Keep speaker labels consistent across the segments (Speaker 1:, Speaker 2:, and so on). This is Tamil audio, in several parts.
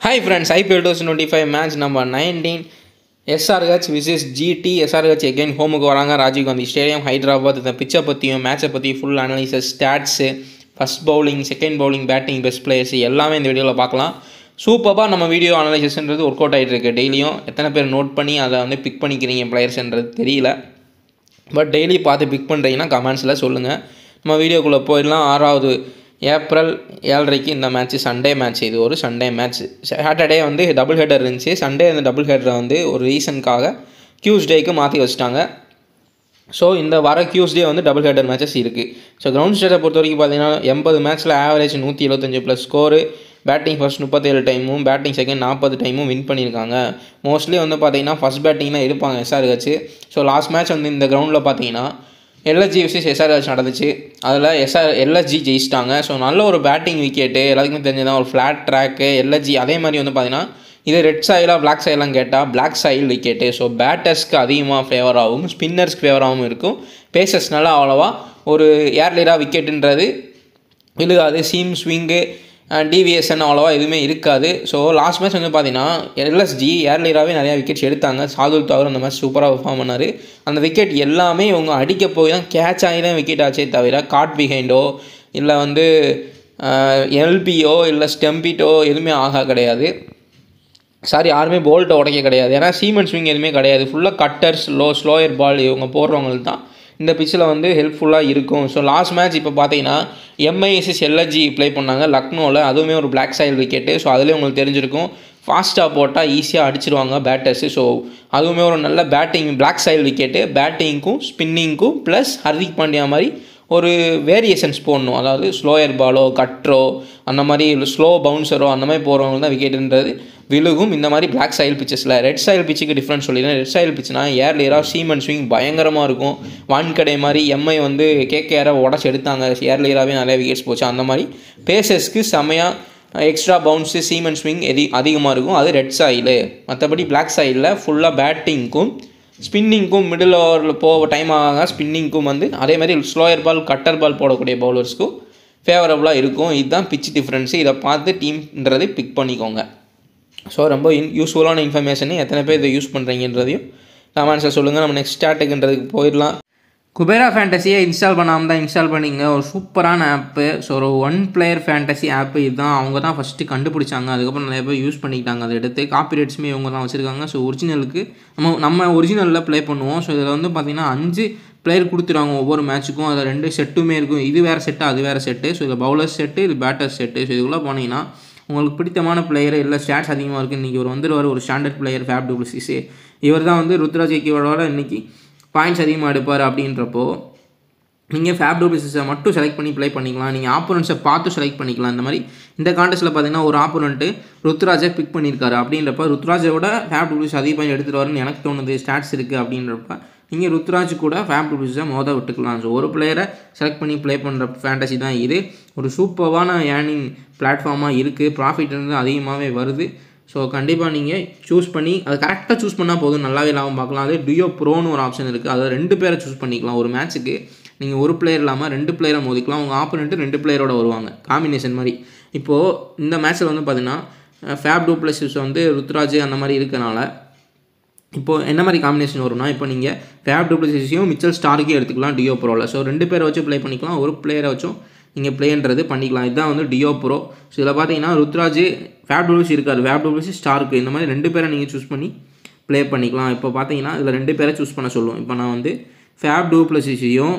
Speaker 1: Hi friends, IPL 2025 match number 19. SRH vs GT. SRH again ஹோமுக்கு வராங்க ராஜீவ் காந்தி ஸ்டேடியம் ஹைதராபாத். இந்த பிச்சை பற்றியும் மேட்சை பற்றி full analysis, stats, first bowling, second bowling, batting, best players எல்லாமே இந்த வீடியோவில் பார்க்கலாம். சூப்பராக நம்ம வீடியோ அனாலிசிஸ்ன்றது ஒர்க் அவுட் ஆகிட்டு இருக்கு. டெய்லியும் எத்தனை பேர் நோட் பண்ணி அதை வந்து பிக் பண்ணிக்கிறீங்க பிளேயர்ஸ்ன்றது தெரியல. பட் டெய்லி பார்த்து பிக் பண்ணுறீங்கன்னா கமெண்ட்ஸில் சொல்லுங்கள். நம்ம வீடியோக்குள்ளே போயிடலாம். 6வது ஏப்ரல் 7:30 இந்த மேட்ச் சண்டே மேட்ச். இது ஒரு சண்டே மேட்ச். சாட்டர்டே வந்து டபுள் ஹெட்டர் இருந்துச்சு. சண்டே அந்த டபுள் ஹெட்டரை வந்து ஒரு ரீசனுக்காக டியூஸ்டேக்கு மாற்றி வச்சுட்டாங்க. ஸோ இந்த வர டியூஸ்டே வந்து டபுள் ஹெட்டர் மேட்சஸ் இருக்குது. ஸோ கிரவுண்ட் ஸ்டேட்டை பொறுத்த வரைக்கும் பார்த்தீங்கன்னா 80 மேட்ச்சில் average 175 plus score. Batting first 37 டைமும், பேட்டிங் செகண்ட் 40 டைமும் வின் பண்ணியிருக்காங்க. மோஸ்ட்லி வந்து பார்த்தீங்கன்னா ஃபஸ்ட் பேட்டிங் தான் இருப்பாங்க SRH. ஸோ லாஸ்ட் மேட்ச் வந்து இந்த கிரவுண்டில் பார்த்தீங்கன்னா LSG vs SRH நடந்துச்சு. அதில் LSG ஜெயிச்சிட்டாங்க. ஸோ நல்ல ஒரு பேட்டிங் விக்கெட்டு, எல்லாத்துக்குமே தெரிஞ்சதான். ஒரு ஃப்ளாட் ட்ராக்கு LSG. அதே மாதிரி வந்து பார்த்தீங்கன்னா இது ரெட் சாயிலாக பிளாக் சாயிலாம் கேட்டால் பிளாக் சாயில் விக்கெட்டு. ஸோ பேட்டர்ஸ்க்கு அதிகமாக ஃபேவராகவும் ஸ்பின்னர்ஸ்க்கு ஃபேவராகவும் இருக்கும். பேசர்ஸ்னால அவ்வளோவா ஒரு ஏர்லியராக விக்கெட்டுன்றது விழுகாது. சீம் ஸ்விங்கு டிவிஎஸ்ன்னு அவ்வளோவா எதுவுமே இருக்காது. ஸோ லாஸ்ட் மேட்ச் வந்து பார்த்தீங்கன்னா LSG ஏர்லியராகவே நிறையா விக்கெட்ஸ் எடுத்தாங்க. சாதுல் தாக்கூர் அந்த மேட்ச் சூப்பராக பெர்ஃபார்ம் பண்ணார். அந்த விக்கெட் எல்லாமே இவங்க அடிக்க போய் தான் கேட்ச் ஆகி தான் விக்கெட் ஆச்சே தவிர காட் பிஹைண்டோ இல்லை வந்து எல்பியோ இல்லை ஸ்டெம்பிட்டோ எதுவுமே கிடையாது. சாரி, யாருமே போல்ட்டை உடைக்க கிடையாது. ஏன்னா சீமன் ஸ்விங் எதுவுமே கிடையாது. ஃபுல்லாக கட்டர்ஸ், ஸ்லோயர் பால் இவங்க போடுறவங்களுக்கு தான் இந்த பிச்சில் வந்து ஹெல்ப்ஃபுல்லாக இருக்கும். ஸோ லாஸ்ட் மேட்ச் இப்போ பார்த்தீங்கன்னா MI vs LSG ப்ளே பண்ணாங்க லக்னோவில். அதுவுமே ஒரு பிளாக் சாயில் விக்கெட்டு. ஸோ அதுலேயே உங்களுக்கு தெரிஞ்சிருக்கும் ஃபாஸ்ட்டாக போட்டால் ஈஸியாக அடிச்சிருவாங்க பேட்டர்ஸு. ஸோ அதுவுமே ஒரு நல்ல பேட்டிங் பிளாக் சாயில் விக்கெட்டு. பேட்டிங்க்கும் ஸ்பின்னிங்க்கும் ப்ளஸ் ஹர்திக் பாண்டியா மாதிரி ஒரு வேரியேஷன்ஸ் போடணும். அதாவது ஸ்லோயர் பாலோ கட்ரோ அந்த மாதிரி ஸ்லோ பவுன்சரோ அந்த மாதிரி போகிறவங்க தான் விக்கெட்டுன்றது விழுகும் இந்த மாதிரி பிளாக் சாயில் பிச்சஸில். ரெட் சாயில் பிச்சுக்கு டிஃப்ரெண்ட் சொல்லிடுறேன். ரெட் சாயில் பிச்சுனா ஏர்லியராக சீமன் ஸ்விங் பயங்கரமாக இருக்கும். வான்கடை மாதிரி MI வந்து KKR உடச்சி எடுத்தாங்க. ஏர்லியராகவே நிறைய விக்கெட்ஸ் போச்சு. அந்த மாதிரி பேசர்ஸ்க்கு செமையாக எக்ஸ்ட்ரா பவுன்ஸு சீமன் ஸ்விங் அதிகமாக இருக்கும். அது ரெட் சாயிலு. மற்றபடி பிளாக் சாயிலில் ஃபுல்லாக பேட்டிங்க்கும் ஸ்பின்னிங்க்கும் மிடில் ஓவரில் போக டைம் ஆகாங்க. ஸ்பின்னிங்க்கும் வந்து அதே மாதிரி ஸ்லோயர் பால் கட்டர் பால் போடக்கூடிய பவுலர்ஸ்க்கும் ஃபேவரபுளாக இருக்கும். இதுதான் பிச் டிஃப்ரென்ஸு. இதை பார்த்து டீம்ன்றது பிக் பண்ணிக்கோங்க. ஸோ ரொம்ப யூஸ்ஃபுல்லான இன்ஃபர்மேஷனு. எத்தனை பேர் இதை யூஸ் பண்ணுறீங்கன்றதையும் கமெண்ட்ஸில் சொல்லுங்கள். நம்ம நெக்ஸ்ட் ஸ்டார்ட்டுக்குன்றதுக்கு போயிடலாம். குபேரா ஃபேண்டஸியை இன்ஸ்டால் பண்ணாமல் தான் இன்ஸ்டால் பண்ணிங்க. ஒரு சூப்பரான ஆப்பு. ஸோ ஒரு 1 பிளேயர் ஃபேண்டசி ஆப்பு இதுதான். அவங்க தான் ஃபஸ்ட்டு கண்டுபிடிச்சாங்க. அதுக்கப்புறம் நிறைய பேர் யூஸ் பண்ணிக்கிட்டாங்க. அதை எடுத்து காப்பிரைட்ஸுமே இவங்க தான் வச்சுருக்காங்க. ஸோ ஒரிஜினலுக்கு நம்ம ஒரிஜினலில் ப்ளே பண்ணுவோம். ஸோ இதில் வந்து பார்த்திங்கன்னா 5 பிளேயர் கொடுத்துருவாங்க ஒவ்வொரு மேட்ச்சுக்கும். அதில் 2 செட்டுமே இருக்கும். இது வேறு செட்டு, அது வேறு செட்டு. ஸோ இதில் பவுலர் செட்டு, இது பேட்டர் செட்டு. ஸோ இதுக்குள்ளே போனீங்கன்னா உங்களுக்கு பிடித்தமான பிளேயர் இல்லை ஸ்டாட்ஸ் அதிகமாக இருக்குது. இன்றைக்கி ஒரு வந்துடுவார், ஒரு ஸ்டாண்டர்ட் பிளேயர் ஃபேப் டுப்ளசிஸ். இவர் தான் வந்து ருத்ராஜ் கேக்வாடோட இன்றைக்கி பாயிண்ட்ஸ் அதிகமாக எடுப்பார். அப்படின்றப்போ நீங்கள் ஃபேப் டுப்ளசிஸை மட்டும் செலக்ட் பண்ணி ப்ளே பண்ணிக்கலாம். நீங்கள் ஆப்போனன்ட்ஸை பார்த்து செலக்ட் பண்ணிக்கலாம். இந்த மாதிரி இந்த கான்டெஸ்ட்டில் பார்த்தீங்கன்னா ஒரு ஆப்போனண்ட்டு ருத்ராஜை பிக் பண்ணியிருக்காரு. அப்படின்றப்ப ருத்ராஜை விட ஃபேப் டுப்ளசிஸ் அதிக பாயிண்ட் எடுத்துகிட்டு வரணும்னு எனக்கு தோணுது. ஸ்டாட்ஸ் இருக்குது அப்படின்றப்ப நீங்கள் ருத்ராஜ் கூட ஃபேப் டுப்ளசிஸை விட்டுக்கலாம். ஸோ ஒரு பிளேயரை செலக்ட் பண்ணி ப்ளே பண்ணுற ஃபேண்டசி தான் இது. ஒரு சூப்பரான ஏர்னிங் பிளாட்ஃபார்மாக இருக்குது. ப்ராஃபிட் வந்து அதிகமாகவே வருது. ஸோ கண்டிப்பாக நீங்கள் சூஸ் பண்ணி அதை கரெக்டாக சூஸ் பண்ணால் போதும், நல்லாவே லாபம் பார்க்கலாம். அது டியோ ப்ரோன்னு ஒரு ஆப்ஷன் இருக்குது. அதை 2 பேரை சூஸ் பண்ணிக்கலாம். ஒரு மேட்ச்சுக்கு நீங்கள் ஒரு பிளேயர் இல்லாமல் 2 பிளேயரை மோதிக்கலாம். உங்கள் ஆப்போனண்ட்டு 2 பிளேயரோட வருவாங்க, காம்பினேஷன் மாதிரி. இப்போது இந்த மேட்ச்சில் வந்து பார்த்திங்கன்னா ஃபேப் டுப்ளசிஸ் வந்து ருத்ராஜ் அந்த மாதிரி இருக்கனால இப்போது என்ன மாதிரி காம்பினேஷன் வரும்னா, இப்போ நீங்கள் ஃபேப் டுப்ளசிஸையும் மிச்சல் ஸ்டார்க்கையும் எடுத்துக்கலாம் டியோ ப்ரோவில். ஸோ 2 பேரை வச்சு ப்ளே பண்ணிக்கலாம், ஒரு பிளேயரை வச்சும் நீங்கள் ப்ளேன்றது பண்ணிக்கலாம். இதுதான் வந்து டியோ ப்ரோ. ஸோ இதில் பார்த்தீங்கன்னா ருத்ராஜ் ஃபேப் டுப்ளசிஸ் இருக்காது, ஃபேப் டுப்ளசிஸ் ஸ்டார்க்கு, இந்த மாதிரி 2 பேரை நீங்கள் சூஸ் பண்ணி ப்ளே பண்ணிக்கலாம். இப்போ பார்த்தீங்கன்னா இதில் 2 பேரை சூஸ் பண்ண சொல்லுவோம். இப்போ நான் வந்து ஃபேப் டுப்ளசிஸையும்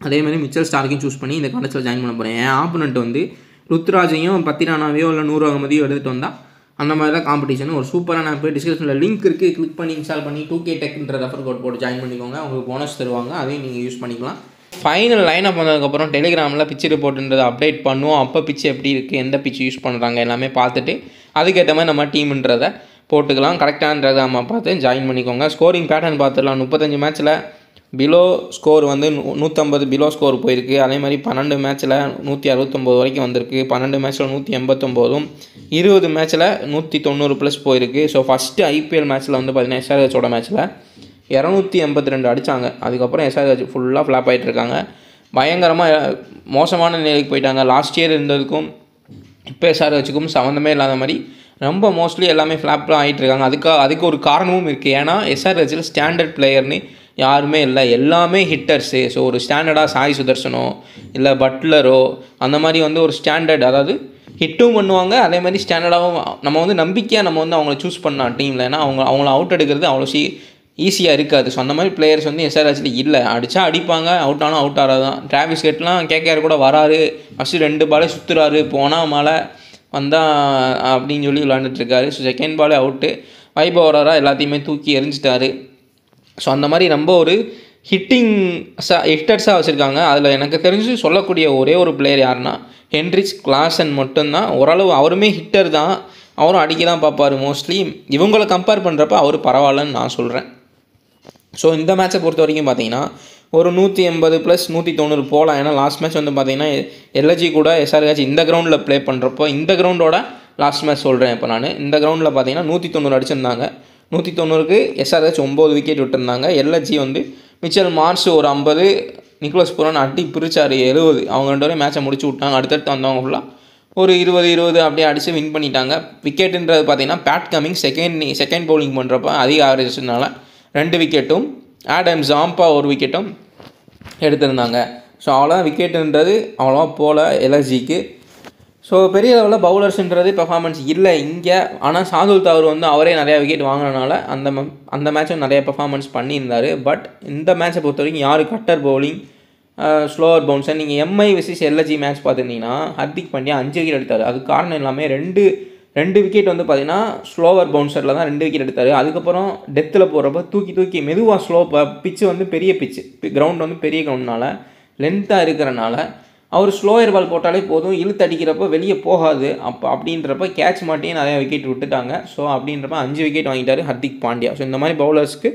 Speaker 1: அதே மாதிரி மிச்சல் ஸ்டார்க்கையும் சூஸ் பண்ணி இந்த கான்டெஸ்ட்டில் ஜாயின் பண்ண போகிறேன். என் ஆப்போனண்ட் வந்து ருத்ராஜையும் பத்திரானாவையோ இல்லை 100 அகமதியோ எடுத்துகிட்டு வந்தால் அந்த மாதிரி தான் காம்படிஷன். ஒரு சூப்பரான ஆப். டிஸ்கிரிப்ஷனில் லிங்க் இருக்குது, கிளிக் பண்ணி இன்ஸ்டால் பண்ணி 2K டெக்ன்ற ரெஃபர் கோட் போட்டு ஜாயின் பண்ணிக்கோங்க. உங்களுக்கு போனஸ் தருவாங்க, அதையும் நீங்கள் யூஸ் பண்ணிக்கலாம். ஃபைனல் லைனப் வந்ததுக்கப்புறம் டெலிகிராமில் பிச் ரிப்போர்ட்டுன்றதை அப்டேட் பண்ணுவோம். அப்போ பிச் எப்படி இருக்குது, எந்த பிச் யூஸ் பண்ணுறாங்க எல்லாமே பார்த்துட்டு அதுக்கேற்ற மாதிரி நம்ம டீம்ன்றதை போட்டுக்கலாம். கரெக்டானதை நம்ம பார்த்து ஜாயின் பண்ணிக்கோங்க. ஸ்கோரிங் பேட்டர்ன் பார்த்துடலாம். 35 மேட்ச்சில் பிலோ ஸ்கோர் வந்து 150 பிலோ ஸ்கோர் போயிருக்கு. அதே மாதிரி 12 மேட்ச்சில் 169 வரைக்கும் வந்திருக்கு. 12 மேட்ச்சில் 189, 20 மேட்ச்சில் 190 ப்ளஸ் போயிருக்கு. ஸோ ஃபஸ்ட்டு IPL மேட்ச்சில் வந்து பார்த்திங்கன்னா SRHோட மேட்ச்சில் 282 அடித்தாங்க. அதுக்கப்புறம் SRH ஃபுல்லாக ஃப்ளாப் ஆகிட்டு இருக்காங்க. பயங்கரமாக மோசமான நிலைக்கு போயிட்டாங்க. லாஸ்ட் இயர் இருந்ததுக்கும் இப்போ எஸ்ஆர்ஹெச்சுக்கும் சம்மந்தமே இல்லாத மாதிரி ரொம்ப மோஸ்ட்லி எல்லாமே ஃப்ளாப்லாம் ஆகிட்டு இருக்காங்க. அதுக்கு ஒரு காரணமும் இருக்குது. ஏன்னா எஸ்ஆர்ஹெச்சில் ஸ்டாண்டர்ட் பிளேயர்னு யாருமே இல்லை, எல்லாமே ஹிட்டர்ஸு. ஸோ ஒரு ஸ்டாண்டர்டாக சாய் சுதர்சனோ இல்லை பட்லரோ அந்த மாதிரி வந்து ஒரு ஸ்டாண்டர்ட், அதாவது ஹிட்டும் பண்ணுவாங்க, அதே மாதிரி ஸ்டாண்டர்டாகவும் நம்ம வந்து நம்பிக்கையாக நம்ம வந்து அவங்கள சூஸ் பண்ணலாம் டீமில். ஏன்னா அவங்கள அவுட் எடுக்கிறது அவ்வளோ ஈஸியாக இருக்காது. ஸோ அந்த மாதிரி பிளேயர்ஸ் வந்து எஸ்ஆர்ஹெச்சில் இல்லை. அடித்தா அடிப்பாங்க, அவுட் ஆனால் அவுட் ஆகாதான். டிராவிஸ் ஹெட்லாம் கேகேஆர் கூட வராரு, ஃபஸ்ட்டு 2 பாலே சுற்றுறாரு, போனால் மழை வந்தால் அப்படின்னு சொல்லி விளாண்டுட்டுருக்காரு. ஸோ செகண்ட் பாலே அவுட்டு. வைபவ் ஓவரா எல்லாத்தையுமே தூக்கி எரிஞ்சிட்டாரு. ஸோ அந்த மாதிரி ரொம்ப ஒரு ஹிட்டர்ஸாக வச்சுருக்காங்க. அதில் எனக்கு தெரிஞ்சு சொல்லக்கூடிய ஒரே ஒரு பிளேயர் யாருன்னா ஹென்ரிச் கிளாசன் மட்டும்தான். ஓரளவு அவருமே ஹிட்டர் தான், அவரும் அடிக்க தான் பார்ப்பார் மோஸ்ட்லி. இவங்களை கம்பேர் பண்ணுறப்ப அவர் பரவாயில்லன்னு நான் சொல்கிறேன். ஸோ இந்த மேட்சை பொறுத்த வரைக்கும் பார்த்தீங்கன்னா ஒரு 180 + 190 போகலாம். ஏன்னா லாஸ்ட் மேட்ச் வந்து பார்த்தீங்கன்னா எல்ஜி கூட எஸ்ஆர்ஹெச் இந்த கிரவுண்டில் ப்ளே பண்ணுறப்போ, இந்த கிரவுண்டோட லாஸ்ட் மேட்ச் சொல்கிறேன் இப்போ நான். இந்த கிரவுண்டில் பார்த்தீங்கன்னா 190 அடிச்சிருந்தாங்க. 190க்கு எஸ்ஆர்ஹெச் 9 விக்கெட் விட்டுருந்தாங்க. எல்ஜி வந்து மிச்சல் மார்ஸ் ஒரு 50, நிக்கோலஸ் புரான் அடி பிரிச்சார் 70. அவங்க 2 பேரும் மேட்சை முடிச்சு விட்டாங்க. அடுத்தடுத்து வந்தவங்க ஃபுல்லாக ஒரு 20 அப்படியே அடித்து வின் பண்ணிட்டாங்க. விக்கெட்டுன்றது பார்த்தீங்கன்னா பேட் கமிங் செகண்ட் பவுலிங் பண்ணுறப்ப அதிக ஆவரேஜ்னால 2 விக்கெட்டும், ஆடம் ஜாம்பா 1 விக்கெட்டும் எடுத்திருந்தாங்க. ஸோ அவ்வளோதான் விக்கெட்டுன்றது அவ்வளோவா போகல எல்ஜிக்கு. ஸோ பெரிய லெவலில் பவுலர்ஸுன்றது பெர்ஃபார்மன்ஸ் இல்லை இங்கே. ஆனால் சாதுல் தாக்கூர் வந்து அவரே நிறையா விக்கெட் வாங்கினனால அந்த மேட்சும் நிறைய பெர்ஃபார்மன்ஸ் பண்ணியிருந்தார். பட் இந்த மேட்சை பொறுத்த வரைக்கும் யார் கட்டர் பவுலிங், ஸ்லோவர் பவுன்சர். நீங்கள் எம்ஐ விசிஸ் எல்ஜி மேட்ச் பார்த்துருந்தீங்கன்னா ஹர்திக் பாண்டியா 5 விக்கெட் எடுத்தார். அதுக்கு காரணம் எல்லாமே ரெண்டு விக்கெட் வந்து பார்த்தீங்கன்னா ஸ்லோவர் பவுன்சரில் தான் 2 விக்கெட் எடுத்தார். அதுக்கப்புறம் டெத்தில் போகிறப்ப தூக்கி மெதுவாக பிச்சு வந்து பெரிய பிச்சு, கிரவுண்ட் வந்து பெரிய கிரவுண்ட்னால லென்த்தாக இருக்கிறனால அவர் ஸ்லோயர் பால் போட்டாலே போதும், இழுத்து அடிக்கிறப்போ வெளியே போகாது. அப்படின்றப்ப கேட்ச் மாட்டியே நிறையா விக்கெட் விட்டுட்டாங்க. ஸோ அப்படின்றப்ப 5 விக்கெட் வாங்கிட்டார் ஹர்திக் பாண்டியா. ஸோ இந்த மாதிரி பவுலர்ஸ்க்கு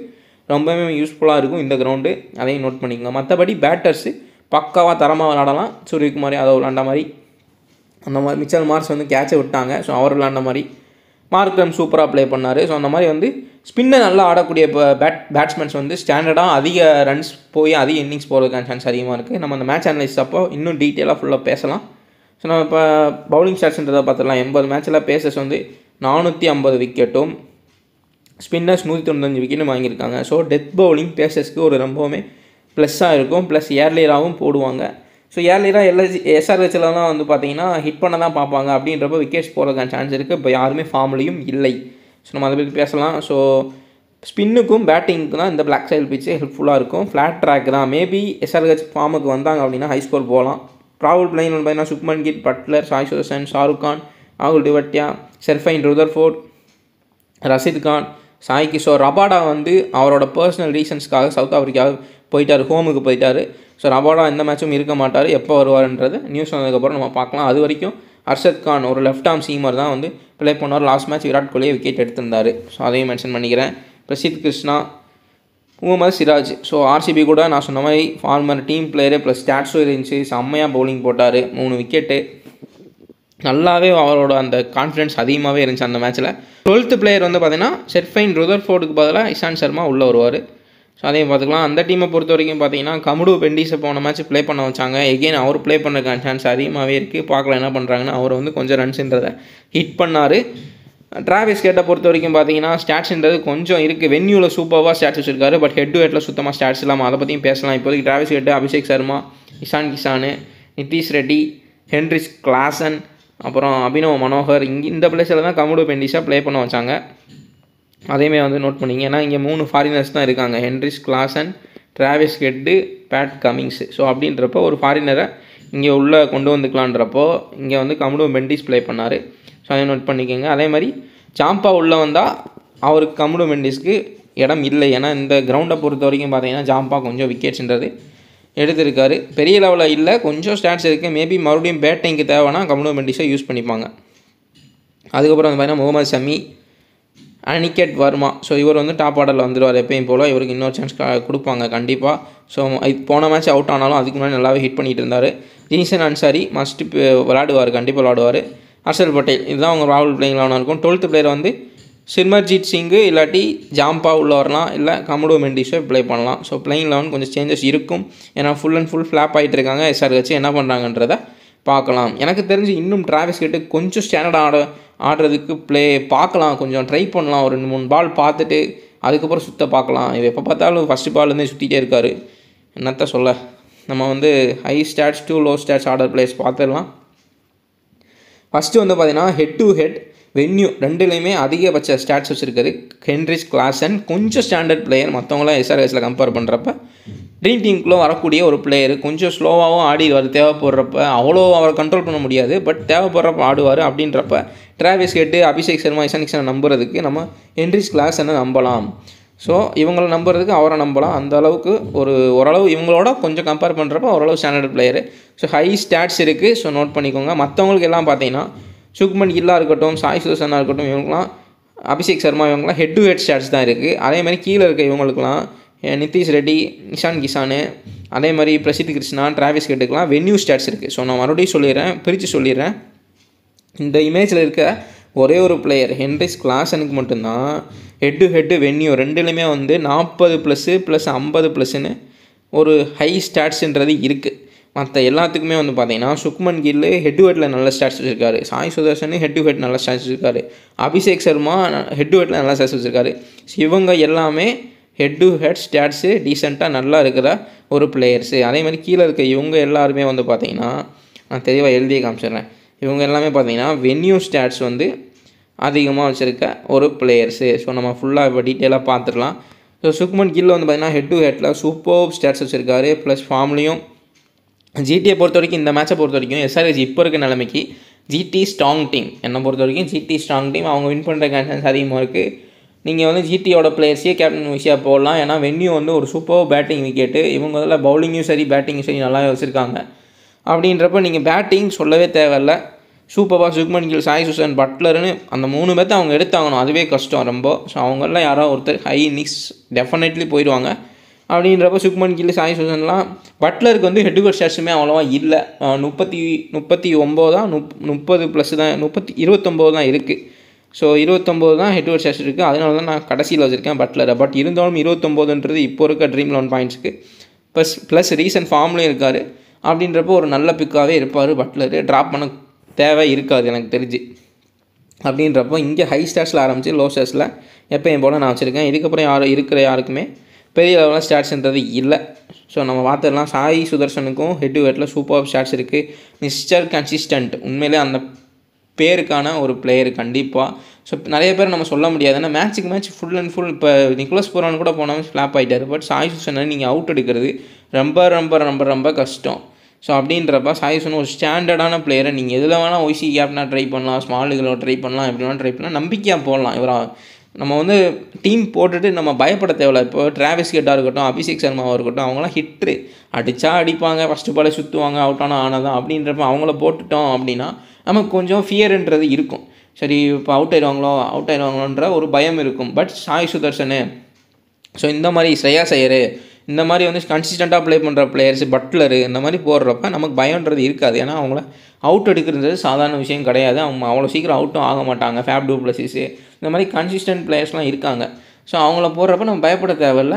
Speaker 1: ரொம்பவே யூஸ்ஃபுல்லாக இருக்கும் இந்த கிரவுண்டு, அதையும் நோட் பண்ணிக்கோங்க. மற்றபடி பேட்டர்ஸு பக்காவாக தரமாக விளாடலாம். சூரியகுமார் யாதவ் விளாண்ட மாதிரி, அந்த மாதிரி மிச்சல் மார்ஸ் வந்து கேட்சை விட்டாங்க. ஸோ அவர் விளாண்ட மாதிரி மார்க்ரம் சூப்பராக ப்ளே பண்ணார். ஸோ அந்த மாதிரி வந்து ஸ்பின்னை நல்லா ஆடக்கூடிய பேட்ஸ்மேன்ஸ் வந்து ஸ்டாண்டர்டாக அதிக ரன்ஸ் போய் அதிக இன்னிங்ஸ் போகிறதுக்கான சான்ஸ் அதிகமாக இருக்குது. நம்ம அந்த மேட்ச் அனலைஸ் அப்போ இன்னும் டீட்டெயிலாக ஃபுல்லாக பேசலாம். ஸோ நம்ம இப்போ பவுலிங் ஸ்டாட்ஸ்ன்றதை பார்த்துடலாம். 80 மேட்ச்சில் பேசர்ஸ் வந்து 450 விக்கெட்டும், ஸ்பின்னர்ஸ் 195 விக்கெட்டும் வாங்கியிருக்காங்க. ஸோ டெத் பவுலிங் பேசர்ஸ்க்கு ஒரு ரொம்பவுமே ப்ளஸ்ஸாக இருக்கும். ப்ளஸ் ஏர்லியராகவும் போடுவாங்க. ஸோ ஏர்லியராக எஸ்ஆர்ஹெச்லாம் வந்து பார்த்தீங்கன்னா ஹிட் பண்ண தான் பார்ப்பாங்க. அப்படின்றப்ப விக்கெட்ஸ் போகிறதுக்கான சான்ஸ் இருக்குது. இப்போ யாருமே ஃபார்ம்லேயும் இல்லை. ஸோ நம்ம அதை பற்றி பேசலாம். ஸோ ஸ்பின்னுக்கும் பேட்டிங்க்கு தான் இந்த பிளாக் சைல் பிச்சு ஹெல்ப்ஃபுல்லாக இருக்கும். ஃப்ளாட் ட்ராக் தான். மேபி எஸ்ஆர்ஹெச் ஃபார்முக்கு வந்தாங்க அப்படின்னா ஹை ஸ்கோர் போகலாம். ப்ராபல் பிளேயிங் வந்து பார்த்தீங்கன்னா சுப்மன் கில், பட்லர், சாய் சுதர்சன், ஷாருக் கான், ராகுல் டிவட்டியா, செர்ஃபைன் ருதர்ஃபோர்ட், ரஷீத் கான், சாய் கிஷோர். ரபாடா வந்து அவரோட பர்சனல் ரீசன்ஸ்க்காக சவுத் ஆஃப்ரிக்காவுக்கு போயிட்டார், ஹோமுக்கு போயிட்டார். ஸோ ரபாடா எந்த மேட்சும் இருக்க மாட்டார். எப்போ வருவார்ன்றது நியூஸ் வந்ததுக்கப்புறம் நம்ம பார்க்கலாம். அது வரைக்கும் அர்ஷத் கான் ஒரு லெஃப்ட் ஆர்ம் சீமர் தான் வந்து ப்ளே பண்ணுவார். லாஸ்ட் மேட்ச் விராட் கோலியை விக்கெட் எடுத்திருந்தார். ஸோ அதையும் மென்ஷன் பண்ணிக்கிறேன். பிரசித் கிருஷ்ணா, முகமது சிராஜ். ஸோ ஆர்சிபி கூட நான் சொன்ன மாதிரி ஃபார்மர் டீம் பிளேயரு ப்ளஸ் ஸ்டாட்ஸும் இருந்துச்சு. செம்மையாக பவுலிங் போட்டார், 3 விக்கெட்டு. நல்லாவே அவரோட அந்த கான்ஃபிடன்ஸ் அதிகமாகவே இருந்துச்சு அந்த மேட்ச்சில். 12th பிளேயர் வந்து பார்த்தீங்கன்னா செர்ஃபைன் ருதர்ஃபோர்டுக்கு பதிலாக இஷாந்த் சர்மா உள்ளே வருவார். ஸோ அதையும் பார்த்துக்கலாம். அந்த டீமை பொறுத்த வரைக்கும் பார்த்தீங்கன்னா கமுடு பெண்டிஸை போன மேட்ச் ப்ளே பண்ண வச்சாங்க. எகெயின் அவர் ப்ளே பண்ணுறதுக்கான சான்ஸ் அதிகமாகவே இருக்குது. பார்க்கலாம் என்ன பண்ணுறாங்கன்னா. அவர் வந்து கொஞ்சம் ரன்ஸுன்றதை ஹிட் பண்ணார். டிராவிஸ் ஹெட்டை பொறுத்த வரைக்கும் பார்த்தீங்கன்னா ஸ்டாட்ஸ்ன்றது கொஞ்சம் இருக்குது. வென்யூவில் சூப்பராக ஸ்டாட்ஸ் வச்சுருக்காரு. பட் ஹெட் டு ஹெட்டில் சுத்தமாக ஸ்டாட்ஸ் இல்லாமல் அதை பற்றியும் பேசலாம். இப்போதைக்கு Travis Head, Abhishek Sharma, Ishan Kishan, Nitish Reddy, Heinrich Klaasen, அப்புறம் அபினவ் மனோகர், இந்த பிளேஸில் தான் கமுடு பெண்டிஸாக ப்ளே பண்ண வச்சாங்க. அதையுமே வந்து நோட் பண்ணிங்க. ஏன்னா இங்கே 3 ஃபாரினர்ஸ் தான் இருக்காங்க. Heinrich Klaasen, Travis Head, Pat Cummins. So அப்படின்றப்போ ஒரு ஃபாரினரை இங்கே உள்ளே கொண்டு வந்துக்கலான்றப்போ இங்கே வந்து கமுடு பெண்டிஸ் ப்ளே பண்ணார். ஸோ அதை நோட் பண்ணிக்கோங்க. அதே மாதிரி ஜாம்பா உள்ளே வந்தால் அவருக்கு கமுடு பெண்டிஸ்க்கு இடம் இல்லை. ஏன்னா இந்த கிரவுண்டை பொறுத்த வரைக்கும் பார்த்தீங்கன்னா ஜாம்பா கொஞ்சம் விக்கெட்ஸ்ன்றது எடுத்திருக்காரு. பெரிய லெவலில் இல்லை, கொஞ்சம் ஸ்டாட்ஸ் இருக்குது. மேபி மறுபடியும் பேட்டிங்க்கு தேவைன்னா கமுடு பெண்டிஸை யூஸ் பண்ணிப்பாங்க. அதுக்கப்புறம் வந்து பார்த்தீங்கன்னா முகமது ஷமி, அனிகேட் வர்மா. ஸோ இவர் வந்து டாப் ஆர்டரில் வந்துடுவார் எப்பயும் போல். இவருக்கு இன்னொரு சான்ஸ் கொடுப்பாங்க கண்டிப்பாக. ஸோ போன மேட்ச் அவுட் ஆனாலும் அதுக்கு முன்னாடி நல்லாவே ஹிட் பண்ணிட்டு இருந்தார். ஜீசன் அன்சாரி மஸ்ட் விளாடுவார், கண்டிப்பாக விளாடுவார். ஹர்ஷல் பட்டேல், இதுதான் அவங்க ராகுல் பிளேயிங் லெவனாக இருக்கும். 12th பிளேயர் வந்து சிமர்ஜித் சிங்கு இல்லாட்டி ஜாம்பா உள்ள வரலாம், இல்லை கமுடு மெண்டிஸோ ப்ளே பண்ணலாம். ஸோ பிளேயிங் லெவன் கொஞ்சம் சேஞ்சஸ் இருக்கும். ஏன்னா ஃபுல் அண்ட் ஃபுல் ஃப்ளாப் ஆகிட்டு இருக்காங்க. எஸ்ஆர்ஹெச் என்ன பண்ணுறாங்கன்றதை பார்க்கலாம். எனக்கு தெரிஞ்சு இன்னும் டிராவிஸ் ஹெட் கொஞ்சம் ஸ்டாண்டர்டாக ஆடுறதுக்கு பார்க்கலாம், கொஞ்சம் ட்ரை பண்ணலாம். ஒரு 2-3 பால் பார்த்துட்டு அதுக்கப்புறம் சுற்ற பார்க்கலாம். இது எப்போ பார்த்தாலும் ஃபஸ்ட்டு பால்லேருந்தே சுற்றிட்டே இருக்கார். என்னத்த சொல்ல. நம்ம வந்து high stats to low stats order players பார்த்துடலாம். ஃபஸ்ட்டு வந்து பார்த்திங்கன்னா ஹெட் டு ஹெட் வென்யூ ரெண்டுலேயுமே அதிகபட்ச ஸ்டாட்ஸ் வச்சுருக்காரு ஹென்ரிச் கிளாசன். கொஞ்சம் ஸ்டாண்டர்ட் பிளேயர், மற்றவங்களாம் எஸ்ஆர்ஹெச்சில் கம்பேர் பண்ணுறப்ப ட்ரீம் டீமுக்குள்ளே வரக்கூடிய ஒரு பிளேயர். கொஞ்சம் ஸ்லோவாகவும் ஆடிடுவார் தேவைப்படுறப்ப, அவ்வளோ அவரை கண்ட்ரோல் பண்ண முடியாது, பட் தேவைப்படுறப்ப ஆடுவார். அப்படின்றப்ப டிராவிஸ் ஹெட், அபிஷேக் சர்மா, இஷான் கிஷனை நம்புறதுக்கு நம்ம ஹென்ரிச் கிளாசனை நம்பலாம். ஸோ இவங்களை நம்புறதுக்கு அவரை நம்பலாம். அந்த அளவுக்கு ஓரளவு இவங்களோட கொஞ்சம் கம்பேர் பண்ணுறப்ப ஓரளவு standard player. So high stats இருக்குது. ஸோ நோட் பண்ணிக்கோங்க. மற்றவங்களுக்கு எல்லாம் பார்த்தீங்கன்னா சுக்மன் கில்லாக இருக்கட்டும், சாய் சுதர்சனாக இருக்கட்டும், இவங்களாம் அபிஷேக் சர்மா இவங்களாம் ஹெட் டு ஹெட் ஸ்டாட்ஸ் தான் இருக்குது. அதேமாதிரி கீழே இருக்க இவங்களுக்குலாம் நிதிஷ் ரெட்டி, இஷான் கிஷானு, அதே மாதிரி பிரசித் கிருஷ்ணா, டிராவிஸ் ஹெட்டுக்கெலாம் வென்யூ ஸ்டாட்ஸ் இருக்குது. ஸோ நான் மறுபடியும் பிரித்து சொல்லிடுறேன். இந்த இமேஜில் இருக்க ஒரே ஒரு பிளேயர் ஹென்ரிச் கிளாசனுக்கு மட்டும்தான் ஹெட் டு ஹெட்டு வென்யூ ரெண்டுலேயுமே வந்து 40+ + 50+ன்னு ஒரு ஹை ஸ்டாட்ஸுன்றது இருக்குது. மற்ற எல்லாத்துக்குமே வந்து பார்த்தீங்கன்னா சுக்மன் கில் ஹெட் டு ஹெட்டில் நல்ல ஸ்டாட்ஸ் வச்சுருக்காரு, Sai Sudharsan head to head நல்ல ஸ்டாட்ஸ் வச்சுருக்காரு, அபிஷேக் சர்மா ஹெட் டு ஹெட்டில் நல்ல ஸ்டாட்ஸ் வச்சுருக்காரு. இவங்க எல்லாமே ஹெட் டு ஹெட் ஸ்டாட்ஸு டீசெண்டாக நல்லா இருக்கிற ஒரு பிளேயர்ஸு. அதே மாதிரி கீழே இருக்க இவங்க எல்லாருமே வந்து பார்த்திங்கன்னா நான் தெளிவாக எழுதியே காமிச்சிடுறேன். இவங்க எல்லாமே பார்த்திங்கன்னா வென்யூ ஸ்டாட்ஸ் வந்து அதிகமாக வச்சுருக்க ஒரு பிளேயர்ஸு. ஸோ நம்ம ஃபுல்லாக இப்போ டீட்டெயிலாக பார்த்துடலாம். ஸோ சுக்மன் கில் வந்து பார்த்திங்கன்னா ஹெட் டு ஹெட்டில் சூப்பர் ஸ்டாட்ஸ் வச்சுருக்காரு. ப்ளஸ் ஃபார்ம்லேயும் ஜிடியை பொறுத்த வரைக்கும், இந்த மேட்சை பொறுத்த வரைக்கும் எஸ்ஆர்ஹெச் இப்போ இருக்க நிலைமைக்கு ஜிடி ஸ்ட்ராங் டீம். என்னை பொறுத்த வரைக்கும் ஜிடி ஸ்ட்ராங் டீம். அவங்க வின் பண்ணுற சான்ஸ் அதிகமாக இருக்குது. நீங்கள் வந்து ஜிடியோட பிளேயர்ஸே கேப்டன் விஷயம் போடலாம். ஏன்னா வென்யூ வந்து ஒரு சூப்பர் பேட்டிங் விக்கெட்டு. இவங்க இதில் பவுலிங்கும் சரி பேட்டிங்கும் சரி நல்லா வச்சுருக்காங்க. அப்படின்றப்ப நீங்கள் பேட்டிங் சொல்லவே தேவையில்லை. சூப்பராக சுக்மன் கில், சாய் சுதர்சன், பட்லர்னு அந்த 3 பேர்த்த அவங்க எடுத்தாகணும். அதுவே கஷ்டம் ரொம்ப. ஸோ அவங்கெல்லாம் யாரோ ஒருத்தர் ஹை இன்னிங்ஸ் டெஃபினெட்லி போயிடுவாங்க. அப்படின்றப்ப சுக்மன் கில், சாய் சுதர்சன்லாம் பட்லருக்கு வந்து ஹெட் டு ஹெட் ஸ்டாட்ஸுமே அவ்வளோவா இல்லை. 39 தான், 30+ தான், 29 தான் இருக்குது. ஸோ 29 தான் ஹெட் டு ஹெட் ஸ்டாட்ஸ் இருக்குது. அதனால தான் நான் கடைசியில் வச்சுருக்கேன் பட்லரை. பட் இருந்தாலும் 29ன்றது இப்போ இருக்க ட்ரீம் 11 பாயிண்ட்ஸுக்கு ப்ளஸ் ரீசன்ட் ஃபார்ம்லேயும் இருக்கார். அப்படின்றப்போ ஒரு நல்ல பிக்காகவே இருப்பார் பட்லரு. ட்ராப் பண்ண தேவை இருக்காது எனக்கு தெரிஞ்சு. அப்படின்றப்போ இங்கே ஹை ஸ்டாட்ஸில் ஆரம்பித்து லோ ஸ்டாட்ஸில் எப்போயும் போல் நான் வச்சுருக்கேன். இதுக்கப்புறம் யாருக்குமே பெரிய லெவலில் ஸ்டாட்ஸ்ன்றது இல்லை. ஸோ நம்ம பார்த்துடலாம். சாய் சுதர்சனுக்கும் ஹெட் டு ஹெட்டில் சூப்பர் ஸ்டாட்ஸ் இருக்குது. மிஸ்டர் கன்சிஸ்டன்ட், உண்மையிலே அந்த பேருக்கான ஒரு பிளேயர் கண்டிப்பாக. ஸோ நிறைய பேர் நம்ம சொல்ல முடியாது. ஏன்னா மேட்ச்சுக்கு மேட்ச் ஃபுல் அண்ட் ஃபுல் இப்போ நிக்கோலஸ் பூரான் கூட போனவங்க ஃப்ளாப் ஆகிட்டார். பட் சாய் சுதர்சனை நீங்கள் அவுட் எடுக்கிறது ரொம்ப ரொம்ப ரொம்ப ரொம்ப கஷ்டம். ஸோ அப்படின்றப்ப சாய் சுதர்சன் ஒரு ஸ்டாண்டர்டான பிளேயரை நீங்கள் எதில் வேணால் ஒய்சி கேப்டனாக ட்ரை பண்ணலாம், ஸ்மால் லீகில் ட்ரை பண்ணலாம், எப்படி வேணால் ட்ரை பண்ணலாம், நம்பிக்கையாக போடலாம். நம்ம வந்து டீம் போட்டுட்டு நம்ம பயப்பட தேவையில்ல. இப்போ டிராவிஸ் ஹெட்டாக இருக்கட்டும், அபிஷேக் சர்மாவாக இருக்கட்டும், அவங்களாம் ஹிட்ரு அடித்தா அடிப்பாங்க, ஃபஸ்ட்டு பாலே சுற்றுவாங்க, அவுட் ஆனதான். அப்படின்றப்ப அவங்கள போட்டுட்டோம் அப்படின்னா நமக்கு கொஞ்சம் ஃபியர்ன்றது இருக்கும். சரி இப்போ அவுட் ஆயிடுவாங்களோன்ற ஒரு பயம் இருக்கும். பட் சாய் சுதர்சனு, ஸோ இந்த மாதிரி ஸ்ரேயாஸ் ஐயர், இந்த மாதிரி வந்து கன்சிஸ்டண்ட்டாக ப்ளே பண்ணுற பிளேயர்ஸ், பட்லரு, இந்த மாதிரி போடுறப்ப நமக்கு பயம்ன்றது இருக்காது. ஏன்னா அவங்கள அவுட் எடுக்கிறது சாதாரண விஷயம் கிடையாது. அவங்க அவ்வளோ சீக்கிரம் அவுட்டும் ஆக மாட்டாங்க. ஃபேப் டூ பிளஸிஸு இந்த மாதிரி கன்சிஸ்டன்ட் பிளேயர்ஸ்லாம் இருக்காங்க. ஸோ அவங்கள போடுறப்ப நம்ம பயப்பட தேவையில்ல.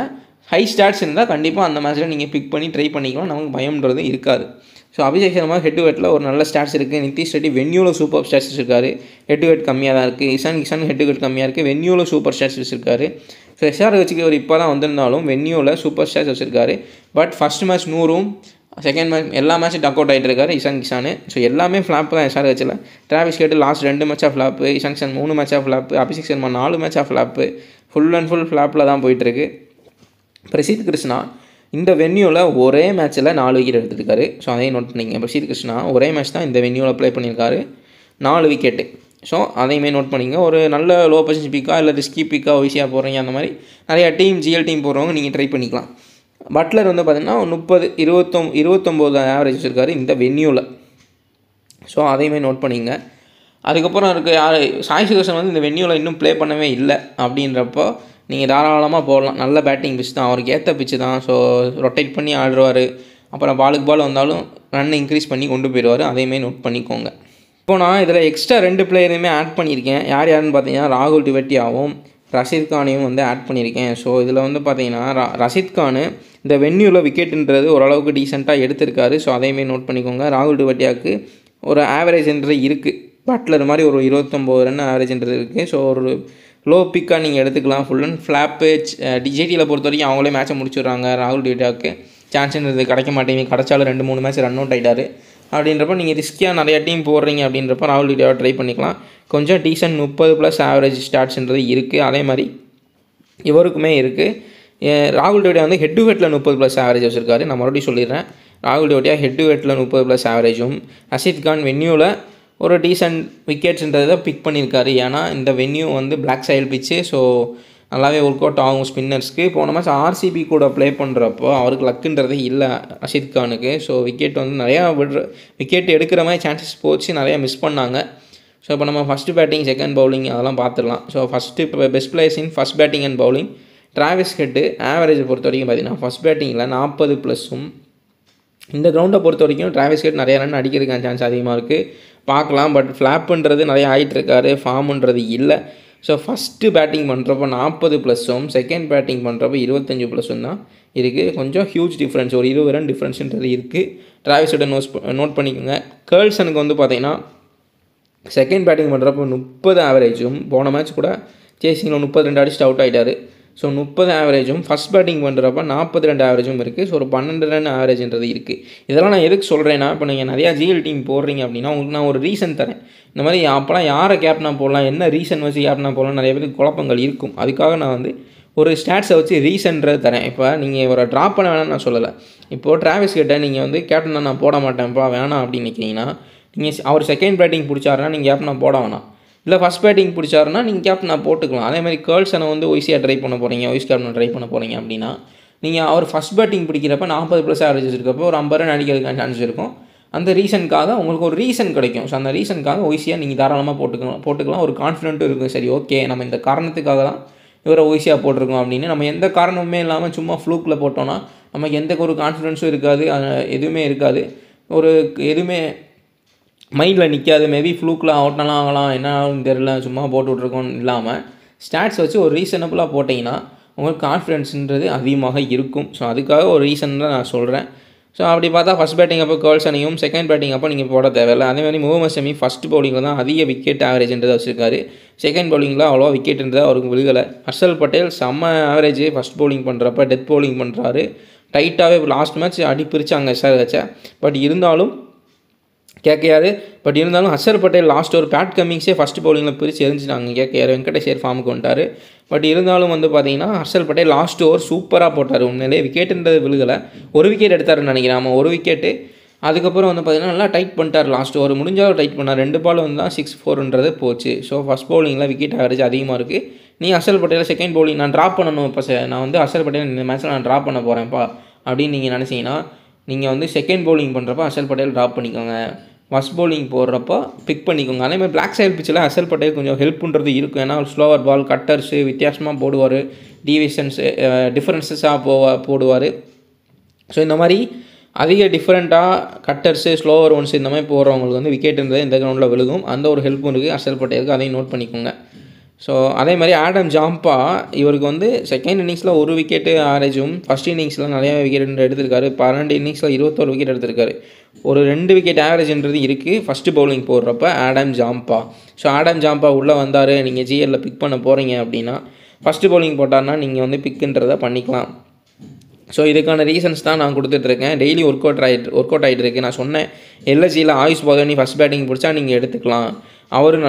Speaker 1: ஹை ஸ்டாட்ஸ் இருந்தால் கண்டிப்பாக அந்த மேட்ச்சில் நீங்கள் பிக் பண்ணி ட்ரை பண்ணிக்கலாம். நமக்கு பயம்ன்றது இருக்காது. So Abhishek Sharma head to ஹெட்டில் ஒரு நல்ல ஸ்டாட்ஸ் இருக்குது. நிதிஷ் ரெட்டி வென்யூவில் சூப்பர் ஸ்டாட்ஸ் வச்சுருக்காரு. ஹெட் டு ஹெட் கம்மியாக தான் இருக்குது. Ishan Kishan head to head கம்மியாக இருக்குது. வென்யூவில் சூப்பர் ஸ்டாட்ஸ் வச்சுருக்காரு. ஸோ எஸ்ஆர்ஹெச்சுக்கு ஒரு இப்போ தான் வந்திருந்தாலும் வென்யூவில் சூப்பர் ஸ்டாட்ஸ் வச்சுருக்காரு. பட் ஃபஸ்ட் மேட்ச் 100ம், செகண்ட் மேட்ச் எல்லா மேட்சும் டக் அவுட் ஆகிட்டு இருக்காரு இஷான் கிஷானு. ஸோ எல்லாமே ஃப்ளாப் தான் எஸ்ஆர்ஹெச்சில். டிராவிஸ் ஹெட் லாஸ்ட் 2 மேட்சாக ஃப்ளாப்பு, இஷான் கிஷான் 3 மேட்சாக ஃப்ளாப்பு, அபிஷேக் சர்மா 4 மேட்சாக ஃப்ளாப்பு. ஃபுல் அண்ட் ஃபுல் ஃப்ளாப்பில் தான் போயிட்டுருக்கு. பிரசித் கிருஷ்ணா இந்த வென்யூவில் ஒரே மேட்ச்சில் 4 விக்கெட் எடுத்துருக்காரு. ஸோ அதையும் நோட் பண்ணிங்க. பிரசித் கிருஷ்ணா ஒரே மேட்ச் தான் இந்த வென்யூவில் ப்ளே பண்ணியிருக்காரு, 4 விக்கெட்டு. ஸோ அதையுமே நோட் பண்ணிங்க. ஒரு நல்ல லோ பொசிஷன் பிக்காக இல்லை ரிஸ்கி பிக்காக ஈஸியாக போடுறீங்க, அந்த மாதிரி நிறையா ஜிஎல் டீம் போடுறவங்க நீங்கள் ட்ரை பண்ணிக்கலாம். பட்லர் வந்து பார்த்திங்கன்னா 29 ஆவரேஜ் வச்சுருக்காரு இந்த வென்யூவில். ஸோ அதையுமே நோட் பண்ணிங்க. அதுக்கப்புறம் சாய் சுதர்சன் வந்து இந்த வென்யூவில் இன்னும் ப்ளே பண்ணவே இல்லை. அப்படின்றப்போ நீங்கள் தாராளமாக போடலாம். நல்ல பேட்டிங் பிச் தான், அவருக்கு ஏற்ற பிச்சு தான். ஸோ ரொட்டேட் பண்ணி ஆடுவார். அப்புறம் பாலுக்கு பால் வந்தாலும் ரன் இன்க்ரீஸ் பண்ணி கொண்டு போயிடுவார். அதையுமே நோட் பண்ணிக்கோங்க. இப்போ நான் இதில் எக்ஸ்ட்ரா 2 பிளேயரையுமே ஆட் பண்ணியிருக்கேன். யாருன்னு பார்த்தீங்கன்னா ராகுல் டிவெட்டியாவும் ரஷீத் கானையும் வந்து ஆட் பண்ணியிருக்கேன். ஸோ இதில் வந்து பார்த்தீங்கன்னா ரஷீத் கான் இந்த வென்யூவில் விக்கெட்டுன்றது ஓரளவுக்கு டீசெண்டாக எடுத்திருக்காரு. ஸோ அதையுமே நோட் பண்ணிக்கோங்க. ராகுல் டிவாட்டியாவுக்கு ஒரு ஆவரேஜ்ன்றது இருக்குது. பட்லர் மாதிரி ஒரு 29 ரன் ஆவரேஜ்ன்றது இருக்குது. ஸோ ஒரு லோ பிக்காக நீங்கள் எடுத்துக்கலாம். ஃபுல் அண்ட் ஃப்ளாப்பு ஜிடியில் பொறுத்த வரைக்கும் அவங்களே மேட்சை முடிச்சுடுறாங்க. ராகுல் டிவாட்டியாவுக்கு சான்ஸ்ன்றது கிடைக்க மாட்டேங்குது. கிடைச்சாலும் 2-3 மேட்ச் ரன் அவுட் ஆகிட்டார். அப்படின்றப்ப நீங்கள் ரிஸ்கியாக நிறையா டீம் போடுறீங்க அப்படின்றப்ப ராகுல் டிவாட்டியாவை ட்ரை பண்ணிக்கலாம். கொஞ்சம் டீசன்ட் 30+ ஆவரேஜ் ஸ்டாட்ஸ்ன்றது இருக்குது. அதே மாதிரி இவருக்குமே இருக்குது. ராகுல் டிவாட்டியா வந்து ஹெட் டு ஹெட்டில் 30+ ஆவரேஜ் வச்சுருக்காரு. நான் மறுபடியும் சொல்லிடுறேன். ராகுல் டிவாட்டியா ஹெட் டு ஹெட்டில் 30+ ஆவரேஜும், ரஷீத் கான் வென்யூவில் ஒரு டீசன்ட் விக்கெட்ஸ்ன்றதை பிக் பண்ணியிருக்காரு. ஏன்னா இந்த வென்யூ வந்து பிளாக் சைல் பிச்சு. ஸோ நல்லாவே ஒர்க் அவுட் ஆகும் ஸ்பின்னர்ஸ்க்கு. போன மேட்ச் ஆர்சிபி கூட ப்ளே பண்ணுறப்போ அவருக்கு லக்குன்றதே இல்லை ரஷீத் கானுக்கு. ஸோ விக்கெட் வந்து நிறையா விக்கெட் எடுக்கிற மாதிரி சான்சஸ் போச்சு, நிறையா மிஸ் பண்ணாங்க. ஸோ இப்போ நம்ம ஃபஸ்ட்டு பேட்டிங், செகண்ட் பவுலிங் அதெல்லாம் பார்த்துடலாம். ஸோ ஃபஸ்ட்டு இப்போ best players in first batting and bowling. Travis Head ஆவரேஜை பொறுத்த வரைக்கும் பார்த்தீங்கன்னா ஃபஸ்ட் பேட்டிங்கில் 40+. இந்த கிரவுண்டை பொறுத்த வரைக்கும் டிராவிஸ் ஹெட் நிறைய ரன் அடிக்கிறதுக்கான சான்ஸ் அதிகமாக இருக்குது, பார்க்கலாம். பட் ஃப்ளாப்புன்றது நிறைய ஆகிட்டுருக்காரு, ஃபார்முன்றது இல்லை. ஸோ ஃபஸ்ட்டு பேட்டிங் பண்ணுறப்போ 40+, செகண்ட் பேட்டிங் பண்ணுறப்போ 25+ தான் இருக்குது. கொஞ்சம் ஹியூஜ் டிஃப்ரென்ஸ், ஒரு 20 ரன் டிஃப்ரென்ஸுன்றது இருக்குது. டிராவிஸ் ஹெட்டை நோட் பண்ணிக்கோங்க. கேர்ள்சனுக்கு வந்து பார்த்தீங்கன்னா செகண்ட் பேட்டிங் பண்ணுறப்போ 30 ஆவரேஜும், போன மேட்ச் கூட சேசிங்கில் 32 அடிச்சுட்டு அவுட் ஆகிட்டார். ஸோ 30 ஆவரேஜும், ஃபஸ்ட் பேட்டிங் பண்ணுறப்ப 42 ஆவரேஜும் இருக்குது. ஸோ ஒரு 12 ரன் ஆவரேஜ்ன்றது இருக்குது. இதெல்லாம் நான் எதுக்கு சொல்கிறேன்னா, இப்போ நீங்கள் நிறையா ஜிஎல் டீம் போடுறீங்க அப்படின்னா உங்களுக்கு நான் ஒரு ரீசன் தரேன். இந்த மாதிரி அப்போலாம் யாரை கேப்டனாக போடலாம், என்ன ரீசன் வச்சு கேப்டனாக போடலாம், நிறைய பேருக்கு குழப்பங்கள் இருக்கும். அதுக்காக நான் வந்து ஒரு ஸ்டாட்ஸை வச்சு ரீசன்றது தரேன். இப்போ நீங்கள் ஒரு ட்ராப் பண்ண வேணாம்னு நான் சொல்லலை. இப்போது டிராவிஸ் ஹெட்டை நீங்கள் வந்து கேப்டனாக நான் போட மாட்டேன்ப்பா வேணாம் அப்படின்னு நினைக்கிறீங்கன்னா, நீங்கள் அவர் செகண்ட் பேட்டிங் பிடிச்சாருன்னா நீங்கள் கேப்டனாக போட வேணாம். இல்லை ஃபஸ்ட் பேட்டிங் பிடிச்சாருன்னா நீங்கள் கேப்டனாக போட்டுக்கலாம். அதேமாதிரி கேர்ள்ஸனை வந்து ஒய்சியாக ட்ரை பண்ண போகிறீங்க, ஒய்ஸ் கேப்டனை ட்ரை பண்ண போகிறீங்க அப்படின்னா நீங்கள் அவர் ஃபஸ்ட் பேட்டிங் பிடிக்கிறப்ப 40+ ஆவரேஜஸ் இருக்கப்போ ஒரு 50 ரன் அடிக்கிறதுக்கான சான்ஸ் இருக்கும். அந்த ரீசனுக்காக உங்களுக்கு ஒரு ரீசன் கிடைக்கும். ஸோ அந்த ரீசனுக்காக ஒய்சியாக நீங்கள் தாராளமாக போட்டுக்கலாம். ஒரு கான்ஃபிடென்ட்டும் இருக்கும். சரி, ஓகே, நம்ம இந்த காரணத்துக்காக தான் இவரை ஒய்சியாக போட்டிருக்கோம் அப்படின்னு. நம்ம எந்த காரணமுமே இல்லாமல் சும்மா ஃப்ளூக்கில் போட்டோன்னா நமக்கு எந்த ஒரு கான்ஃபிடென்ஸும் இருக்காது, எதுவுமே இருக்காது, ஒரு எதுவுமே மைண்டில் நிற்காது. மேபி ஃப்ளூக்கில் அவுட்னலாம் ஆகலாம், என்ன ஆகும்னு தெரியல, சும்மா போட்டு விட்ருக்கோன்னு இல்லாமல் ஸ்டாட்ஸ் வச்சு ஒரு ரீசனபுளாக போட்டிங்கன்னா உங்களுக்கு கான்ஃபிடென்ஸுன்றது அதிகமாக இருக்கும். ஸோ அதுக்காக ஒரு ரீசன் தான் நான் சொல்கிறேன். ஸோ அப்படி பார்த்தா ஃபஸ்ட் பேட்டிங் அப்போ கேர்ள்ஸனையும், செகண்ட் பேட்டிங் அப்போ நீங்கள் போட தேவையில்லை. அதேமாதிரி முகமது ஷமி ஃபஸ்ட் பவுலிங்கில் தான் அதிக விக்கெட் ஆவரேஜ்ன்றதை வச்சுருக்காரு. செகண்ட் பவுலிங்கில் அவ்வளோவா விக்கெட்டுன்றதை அவருக்கு விழுகலை. ஹர்ஷல் பட்டேல் செம்ம ஆவரேஜ் ஃபஸ்ட் பவுலிங் பண்ணுறப்ப, டெத் பவுலிங் பண்ணுறாரு. டைட்டாகவே லாஸ்ட் மேட்ச் அடி பிரித்தாங்க எஸ்ஆர்ஹெச்சை. பட் இருந்தாலும் கேகேஆர். பட் இருந்தாலும் ஹர்ஷல் பட்டேல் லாஸ்ட் ஒரு பேட் கம்மிங்ஸே ஃபஸ்ட் பவுலிங்கில் பிரித்து எரிஞ்சிட்டாங்க. கேகேஆர் வெங்கடேஷ் ஃபார்முக்கு வந்துட்டார். பட் இருந்தாலும் வந்து பார்த்தீங்கன்னா ஹர்ஷல் பட்டேல் லாஸ்ட் ஓவர் சூப்பராக போட்டார். உண்மையிலே விக்கெட்டுன்றது விழுகலை, ஒரு விக்கெட் எடுத்தாருன்னு நினைக்கிறேன். ஆமாம், ஒரு விக்கெட்டு. அதுக்கப்புறம் வந்து பார்த்தீங்கன்னா நல்லா டைட் பண்ணிட்டார். லாஸ்ட் ஓவர் முடிஞ்சாலும் டைட் பண்ணார். 2 பால் வந்து தான் 6-4ன்றது போச்சு. ஸோ ஃபஸ்ட் பவுலிங்கில் விக்கெட் ஆவரேஜ் அதிகமாக இருக்குது. நீ ஹர்ஷல் பட்டேல் செகண்ட் பவுலிங் நான் ட்ராப் பண்ணணும், இப்போ நான் வந்து ஹர்ஷல் பட்டேல் இந்த மேட்ச்சில் நான் ட்ராப் பண்ண போகிறேன்ப்பா அப்படின்னு நீங்கள் நினச்சிங்கன்னா நீங்கள் வந்து செகண்ட் பவுலிங் பண்ணுறப்ப ஹர்ஷல் பட்டேல் ட்ராப் பண்ணிக்கோங்க. ஃபஸ்ட் பவுலிங் போடுறப்போ பிக் பண்ணிக்கோங்க. அதேமாதிரி பிளாக் சைல் பிச்சில் ஹர்ஷல் பட்டேல் கொஞ்சம் ஹெல்ப் பண்ணுறது இருக்கும். ஏன்னா ஸ்லோவர் பால், கட்டர்ஸு வித்தியாசமாக போடுவார், டிஃப்ரென்ஸஸாக போடுவார். ஸோ இந்த மாதிரி அதிக டிஃப்ரெண்ட்டாக கட்டர்ஸு, ஸ்லோவர் ஒன்ஸ் இந்த மாதிரி போடுறவங்களுக்கு வந்து விக்கெட்டுன்றது இந்த கிரவுண்டில் விழுகும். அந்த ஒரு ஹெல்ப்பும் இருக்குது ஹர்ஷல் பட்டேலுக்கு, அதையும் நோட் பண்ணிக்கோங்க. ஸோ அதே மாதிரி ஆடம் ஜாம்பா இவருக்கு வந்து செகண்ட் இன்னிங்ஸில் ஒரு விக்கெட்டு ஆவரேஜும், ஃபஸ்ட் இன்னிங்ஸில் நிறையா விக்கெட் எடுத்திருக்காரு. 12 இன்னிங்ஸில் 21 விக்கெட் எடுத்திருக்காரு. ஒரு 2 விக்கெட் ஆவரேஜ்ன்றது இருக்குது ஃபஸ்ட்டு பவுலிங் போடுறப்ப Adam Zampa. So Adam Zampa உள்ளே வந்தார், நீங்கள் ஜிஎல்லில் பிக் பண்ண போகிறீங்க அப்படின்னா ஃபஸ்ட்டு பவுலிங் போட்டார்னா நீங்கள் வந்து பிக்குன்றதை பண்ணிக்கலாம். ஸோ இதுக்கான ரீசன்ஸ் தான் நான் கொடுத்துட்ருக்கேன். டெய்லி ஒர்க் அவுட் ஆகிட்டு இருக்கு. நான் சொன்னேன் எல்எஸ்ஜியில் ஆயுஷ் போதனி ஃபஸ்ட் பேட்டிங் பிடிச்சா நீங்கள் எடுத்துக்கலாம், அவரும்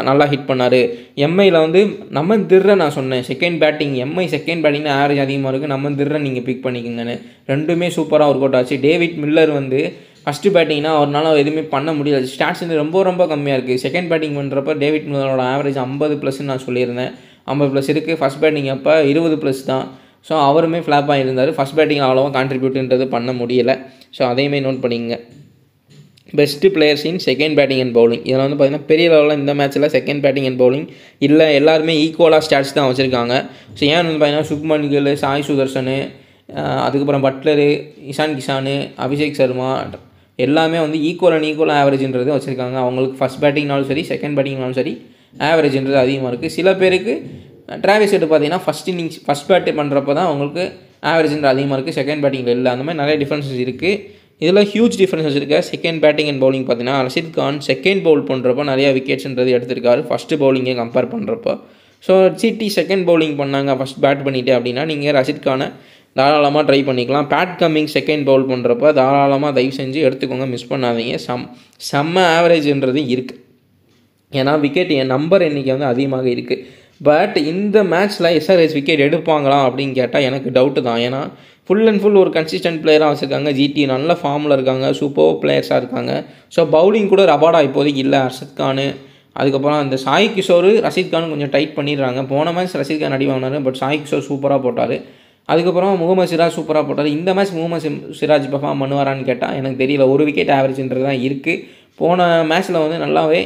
Speaker 1: நல்லா ஹிட் பண்ணார். எம்ஐயில் வந்து நம்ம திர்ற நான் சொன்னேன் second batting, Mi second batting average அதிகமாக இருக்குது, நம்ம திர்ற நீங்கள் பிக் பண்ணிக்கோங்கன்னு. ரெண்டுமே சூப்பராக ஒர்க் அவுட் ஆச்சு. டேவிட் மில்லர் வந்து ஃபஸ்ட்டு பேட்டிங்னா அவரால் எதுவுமே பண்ண முடியாது, ஸ்டாட்ஸ் வந்து ரொம்ப கம்மியாக இருக்குது. செகண்ட் பேட்டிங் பண்ணுறப்ப டேவிட் மில்லரோட ஆவரேஜ் 50+ நான் சொல்லியிருந்தேன், 50+ இருக்குது. ஃபஸ்ட் பேட்டிங் அப்போ 20+ தான். ஸோ அவருமே ஃப்ளாப் ஆகியிருந்தார். ஃபஸ்ட் பேட்டிங் அவ்வளோவா கான்ட்ரிபியூட்ன்றது பண்ண முடியலை. ஸோ அதையுமே நோட் பண்ணிங்க. Best players in second batting and bowling, இதில் வந்து பார்த்திங்கன்னா பெரிய லெவலில் இந்த மேட்ச்சில் செகண்ட் பேட்டிங் அண்ட் பவுலிங் இல்லை, எல்லாருமே ஈக்குவலாக ஸ்டாட்ஸ் தான் வச்சுருக்காங்க. ஸோ ஏன் வந்து பார்த்திங்கன்னா சுப்மன் கில், சாய் சுதர்சனு, அதுக்கப்புறம் பட்லரு, இஷான் கிஷானு, அபிஷேக் சர்மா எல்லாமே வந்து ஈக்குவல் ஆவரேஜ்ன்றது வச்சுருக்காங்க. அவங்களுக்கு ஃபஸ்ட் பேட்டிங்னாலும் சரி செகண்ட் பேட்டிங்னாலும் சரி ஆவரேஜ்ன்றது அதிகமாக இருக்குது. சில பேருக்கு டிராவிஸ் ஹெட் பார்த்திங்கன்னா ஃபஸ்ட் பேட்டு பண்ணுறப்ப தான் அவங்களுக்கு ஆவரேஜ்ன்ற அதிகமாக இருக்குது, செகண்ட் பேட்டிங்கில் இல்லை. அந்த மாதிரி நிறைய டிஃப்ரென்சஸ் இருக்குது. இதில் ஹியூஜ் டிஃப்ரென்சஸ் இருக்குது. செகண்ட் பேட்டிங் அண்ட் பவுலிங் பார்த்தீங்கன்னா ரஷீத் கான் செகண்ட் பவுல் பண்ணுறப்போ நிறையா விக்கெட்ஸ்ன்றது எடுத்திருக்காரு ஃபஸ்ட்டு பவுலிங்கை கம்பேர் பண்ணுறப்போ. ஸோ ஜிடி செகண்ட் பவுலிங் பண்ணாங்க ஃபஸ்ட் பேட் பண்ணிவிட்டு அப்படின்னா நீங்கள் ரஷீத் கானை தாராளமாக ட்ரை பண்ணிக்கலாம். பேட் கம்மிங் செகண்ட் பவுல் பண்ணுறப்ப தாராளமாக தயவு செஞ்சு எடுத்துக்கோங்க, மிஸ் பண்ணாதீங்க. செம்ம ஆவரேஜ்ன்றது இருக்குது. ஏன்னா விக்கெட் நம்பர் எண்ணிக்கை வந்து அதிகமாக இருக்குது. பட் இந்த மேட்ச்சில் எஸ்ஆர்ஹெச் விக்கெட் எடுப்பாங்களா அப்படின்னு கேட்டால் எனக்கு டவுட்டு தான். ஏன்னா ஃபுல் அண்ட் ஃபுல் ஒரு கன்சிஸ்டன்ட் பிளேயராக வச்சுருக்காங்க. ஜிடி நல்ல ஃபார்மில் இருக்காங்க, சூப்பர் பிளேயர்ஸாக இருக்காங்க. ஸோ பவுலிங் கூட ரபாடா இப்போதைக்கு இல்லை. ரஷீத் கான், அதுக்கப்புறம் அந்த சாய் கிஷோர் ரஷீத் கான் கொஞ்சம் டைட் பண்ணிடுறாங்க. போன மேட்ச் ரஷீத் கான் அடி வாங்கினார், பட் சாய் கிஷோர் சூப்பராக போட்டார். அதுக்கப்புறம் முகமது சிராஜ் சூப்பராக போட்டார். இந்த மேட்ச் முகமது சிராஜ் பெர்ஃபார்ம் பண்ணுவாரான்னு கேட்டால் எனக்கு தெரியல. ஒரு விக்கெட் ஆவரேஜ்ன்றது தான் இருக்குது. போன மேட்ச்சில் வந்து நல்லாவே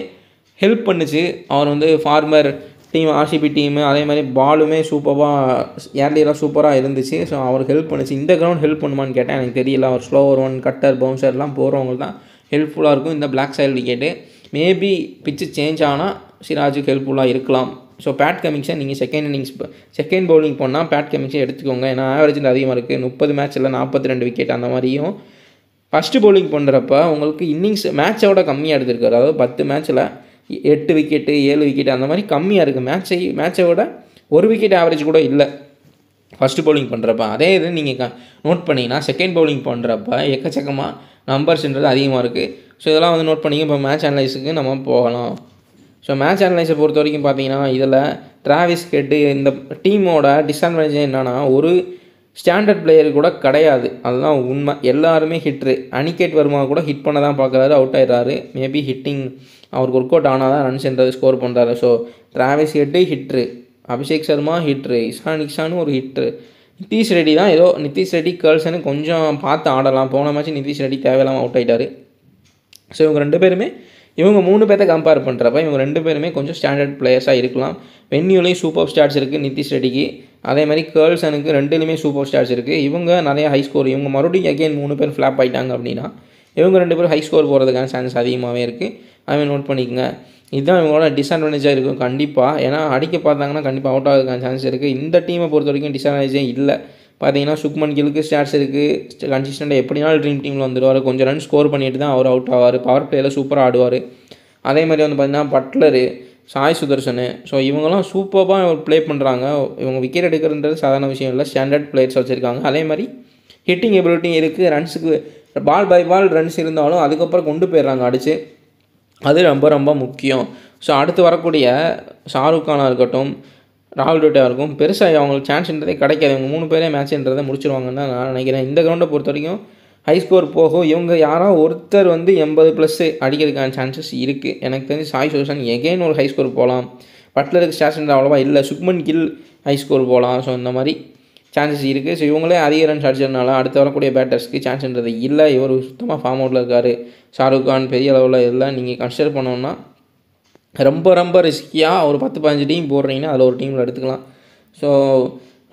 Speaker 1: ஹெல்ப் பண்ணுச்சு. அவர் வந்து ஃபார்மர் டீம், ஆர்சிபி டீமு, அதே மாதிரி பாலுமே சூப்பராக ஏர்லியராக சூப்பராக இருந்துச்சு. ஸோ அவருக்கு ஹெல்ப் பண்ணுச்சு. இந்த கிரவுண்ட் ஹெல்ப் பண்ணுமான்னு கேட்டால் எனக்கு தெரியல. அவர் ஸ்லோவர் ஒன், கட்டர், பவுன்சர்லாம் போகிறவங்க தான் ஹெல்ப்ஃபுல்லாக இருக்கும் இந்த பிளாக் சைல் விக்கெட்டு. மேபி பிச்சு சேஞ்ச் ஆனால் சிராஜுக்கு ஹெல்ப்ஃபுல்லாக இருக்கலாம். ஸோ பேட் கமிங்ஸை நீங்கள் செகண்ட் பவுலிங் பண்ணால் பேட் கமிங்ஸை எடுத்துக்கோங்க. ஏன்னா ஆவரேஜ் அதிகமாக இருக்குது. 30 மேட்ச்சில் 42 விக்கெட் அந்த மாதிரியும். ஃபஸ்ட்டு பவுலிங் பண்ணுறப்ப உங்களுக்கு இன்னிங்ஸ் மேட்சோட கம்மியாக எடுத்திருக்காரு. அதாவது 10 மேட்ச்சில் 8 விக்கெட்டு 7 விக்கெட்டு அந்த மாதிரி கம்மியாக இருக்குது. மேட்சை விட ஒரு விக்கெட் ஆவரேஜ் கூட இல்லை ஃபஸ்ட்டு பவுலிங் பண்ணுறப்ப. அதே இது நீங்கள் நோட் பண்ணிங்கன்னா செகண்ட் பவுலிங் பண்ணுறப்ப எக்கச்சக்கமாக நம்பர்ஸ்ன்றது அதிகமாக இருக்குது. ஸோ இதெல்லாம் வந்து நோட் பண்ணிங்க. இப்போ மேட்ச் அனலைஸுக்கு நம்ம போகலாம். ஸோ மேட்ச் அனலைஸை பொறுத்த வரைக்கும் பார்த்தீங்கன்னா இதில் டிராவிஸ் ஹெட் இந்த டீமோட டிஸ்அட்வான்டேஜ் என்னென்னா ஒரு ஸ்டாண்டர்ட் பிளேயர் கூட கிடையாது. அதுதான் உண்மை. எல்லாருமே ஹிட்ரு. அனிகேட் வர்மா கூட ஹிட் பண்ண தான் பார்க்குறாரு, அவுட் ஆகிடுறாரு. மேபி ஹிட்டிங் அவருக்கு ஒர்க் அவுட் ஆனால் தான் ரன்ஸ்ன்றது ஸ்கோர் பண்ணுறாரு. So Travis Head hitter, Abhishek Sharma hitter, Ishan ஒரு ஹிட்ரு, நிதிஷ் ரெட்டி தான் ஏதோ நிதிஷ் ரெட்டி கேர்ள்ஸ்னு கொஞ்சம் பார்த்து ஆடலாம். போன மேட்ச் நிதிஷ் ரெட்டி தேவையில்லாமல் அவுட் ஆகிட்டார். ஸோ இவங்க 3 பேர்த்த கம்பேர் பண்ணுறப்ப இவங்க 2 பேருமே கொஞ்சம் ஸ்டாண்டர்ட் பிளேயர்ஸாக இருக்கலாம். வென்யூலேயும் சூப்பர் ஸ்டார்ஸ் இருக்குது நிதிஷ் ரெட்டிக்கு, அதே மாதிரி கேர்ள்ஸனுக்கு 2லேயுமே சூப்பர் ஸ்டார்ஸ் இருக்குது. இவங்க நிறைய ஹை ஸ்கோர். இவங்க மறுபடியும் அகெயின் 3 பேர் ஃப்ளாப் ஆகிட்டாங்க அப்படின்னா இவங்க 2 பேரும் ஹை ஸ்கோர் போகிறதுக்கான சான்ஸ் அதிகமாகவே இருக்குது. அதுமாதிரி நோட் பண்ணிக்கோங்க. இதுதான் இவங்களோட டிஸ்அட்வான்டேஜாக இருக்கும் கண்டிப்பாக. ஏன்னா அடிக்க பார்த்தாங்கன்னா கண்டிப்பாக அவுட் ஆகிறதுக்கான சான்ஸ் இருக்குது. இந்த டீமை பொறுத்த வரைக்கும் டிஸ்அட்வான்டேஜே இல்லை. பார்த்தீங்கன்னா சுக்மன் கில்லுக்கு ஸ்டாட்ஸ் இருக்குது. கன்சிஸ்டண்ட்டாக எப்படினாலும் ட்ரீம் டீமில் வந்துடுவார். கொஞ்சம் ரன் ஸ்கோர் பண்ணிட்டு தான் அவர் அவுட் ஆவார். பவர் பிளேயில் சூப்பராக ஆடுவார். அதே மாதிரி வந்து பார்த்திங்கன்னா பட்லரு, சாய் சுதர்சனு, ஸோ இவங்கெல்லாம் சூப்பராக ப்ளே பண்ணுறாங்க. இவங்க விக்கெட் எடுக்கிறன்றது சாதாரண விஷயம் இல்லை. ஸ்டாண்டர்ட் பிளேயர்ஸ் வச்சுருக்காங்க. அதே மாதிரி ஹிட்டிங் எபிலிட்டியும் இருக்குது. ரன்ஸுக்கு பால் பை பால் ரன்ஸ் இருந்தாலும் அதுக்கப்புறம் கொண்டு போயிடுறாங்க அடித்து. அது ரொம்ப ரொம்ப முக்கியம். ஸோ அடுத்து வரக்கூடிய ஷாருக் கானாக இருக்கட்டும், ராகுல் டிராவிடாக இருக்கும், பெருசாக அவங்களுக்கு சான்ஸ்ன்றதே கிடைக்காது. இவங்க 3 பேரே மேட்ச்ன்றதை முடிச்சிருவாங்கன்னு தான் நான் நினைக்கிறேன். இந்த கிரவுண்டை பொறுத்த வரைக்கும் ஹை ஸ்கோர் போகும். இவங்க யாராவது ஒருத்தர் வந்து 80+ அடிக்கிறதுக்கான சான்சஸ் இருக்குது. எனக்கு தெரிஞ்சு சாய் சுதர்சன் எகெயின் ஒரு ஹை ஸ்கோர் போகலாம். பட்லருக்கு ஸ்டாட்ஸ்ன்ற அவ்வளோவா இல்லை. சுக்மன் கில் ஹை ஸ்கோர் போகலாம். ஸோ இந்த மாதிரி சான்சஸ் இருக்குது. ஸோ இவங்களே அதிக ரன்ஸ் அடிச்சதுனால அடுத்து வரக்கூடிய பேட்டர்ஸ்க்கு சான்ஸ்ன்றது இல்லை. இவர் சுத்தமாக ஃபார்ம் அவுட்டில் இருக்கார். ஷாருக் கான் பெரிய அளவில் இதெல்லாம் நீங்கள் கன்சிடர் பண்ணோன்னா ரொம்ப ரொம்ப ரிஸ்கியாக ஒரு 10-15 டீம் போடுறீங்கன்னா அதில் ஒரு டீமில் எடுத்துக்கலாம். ஸோ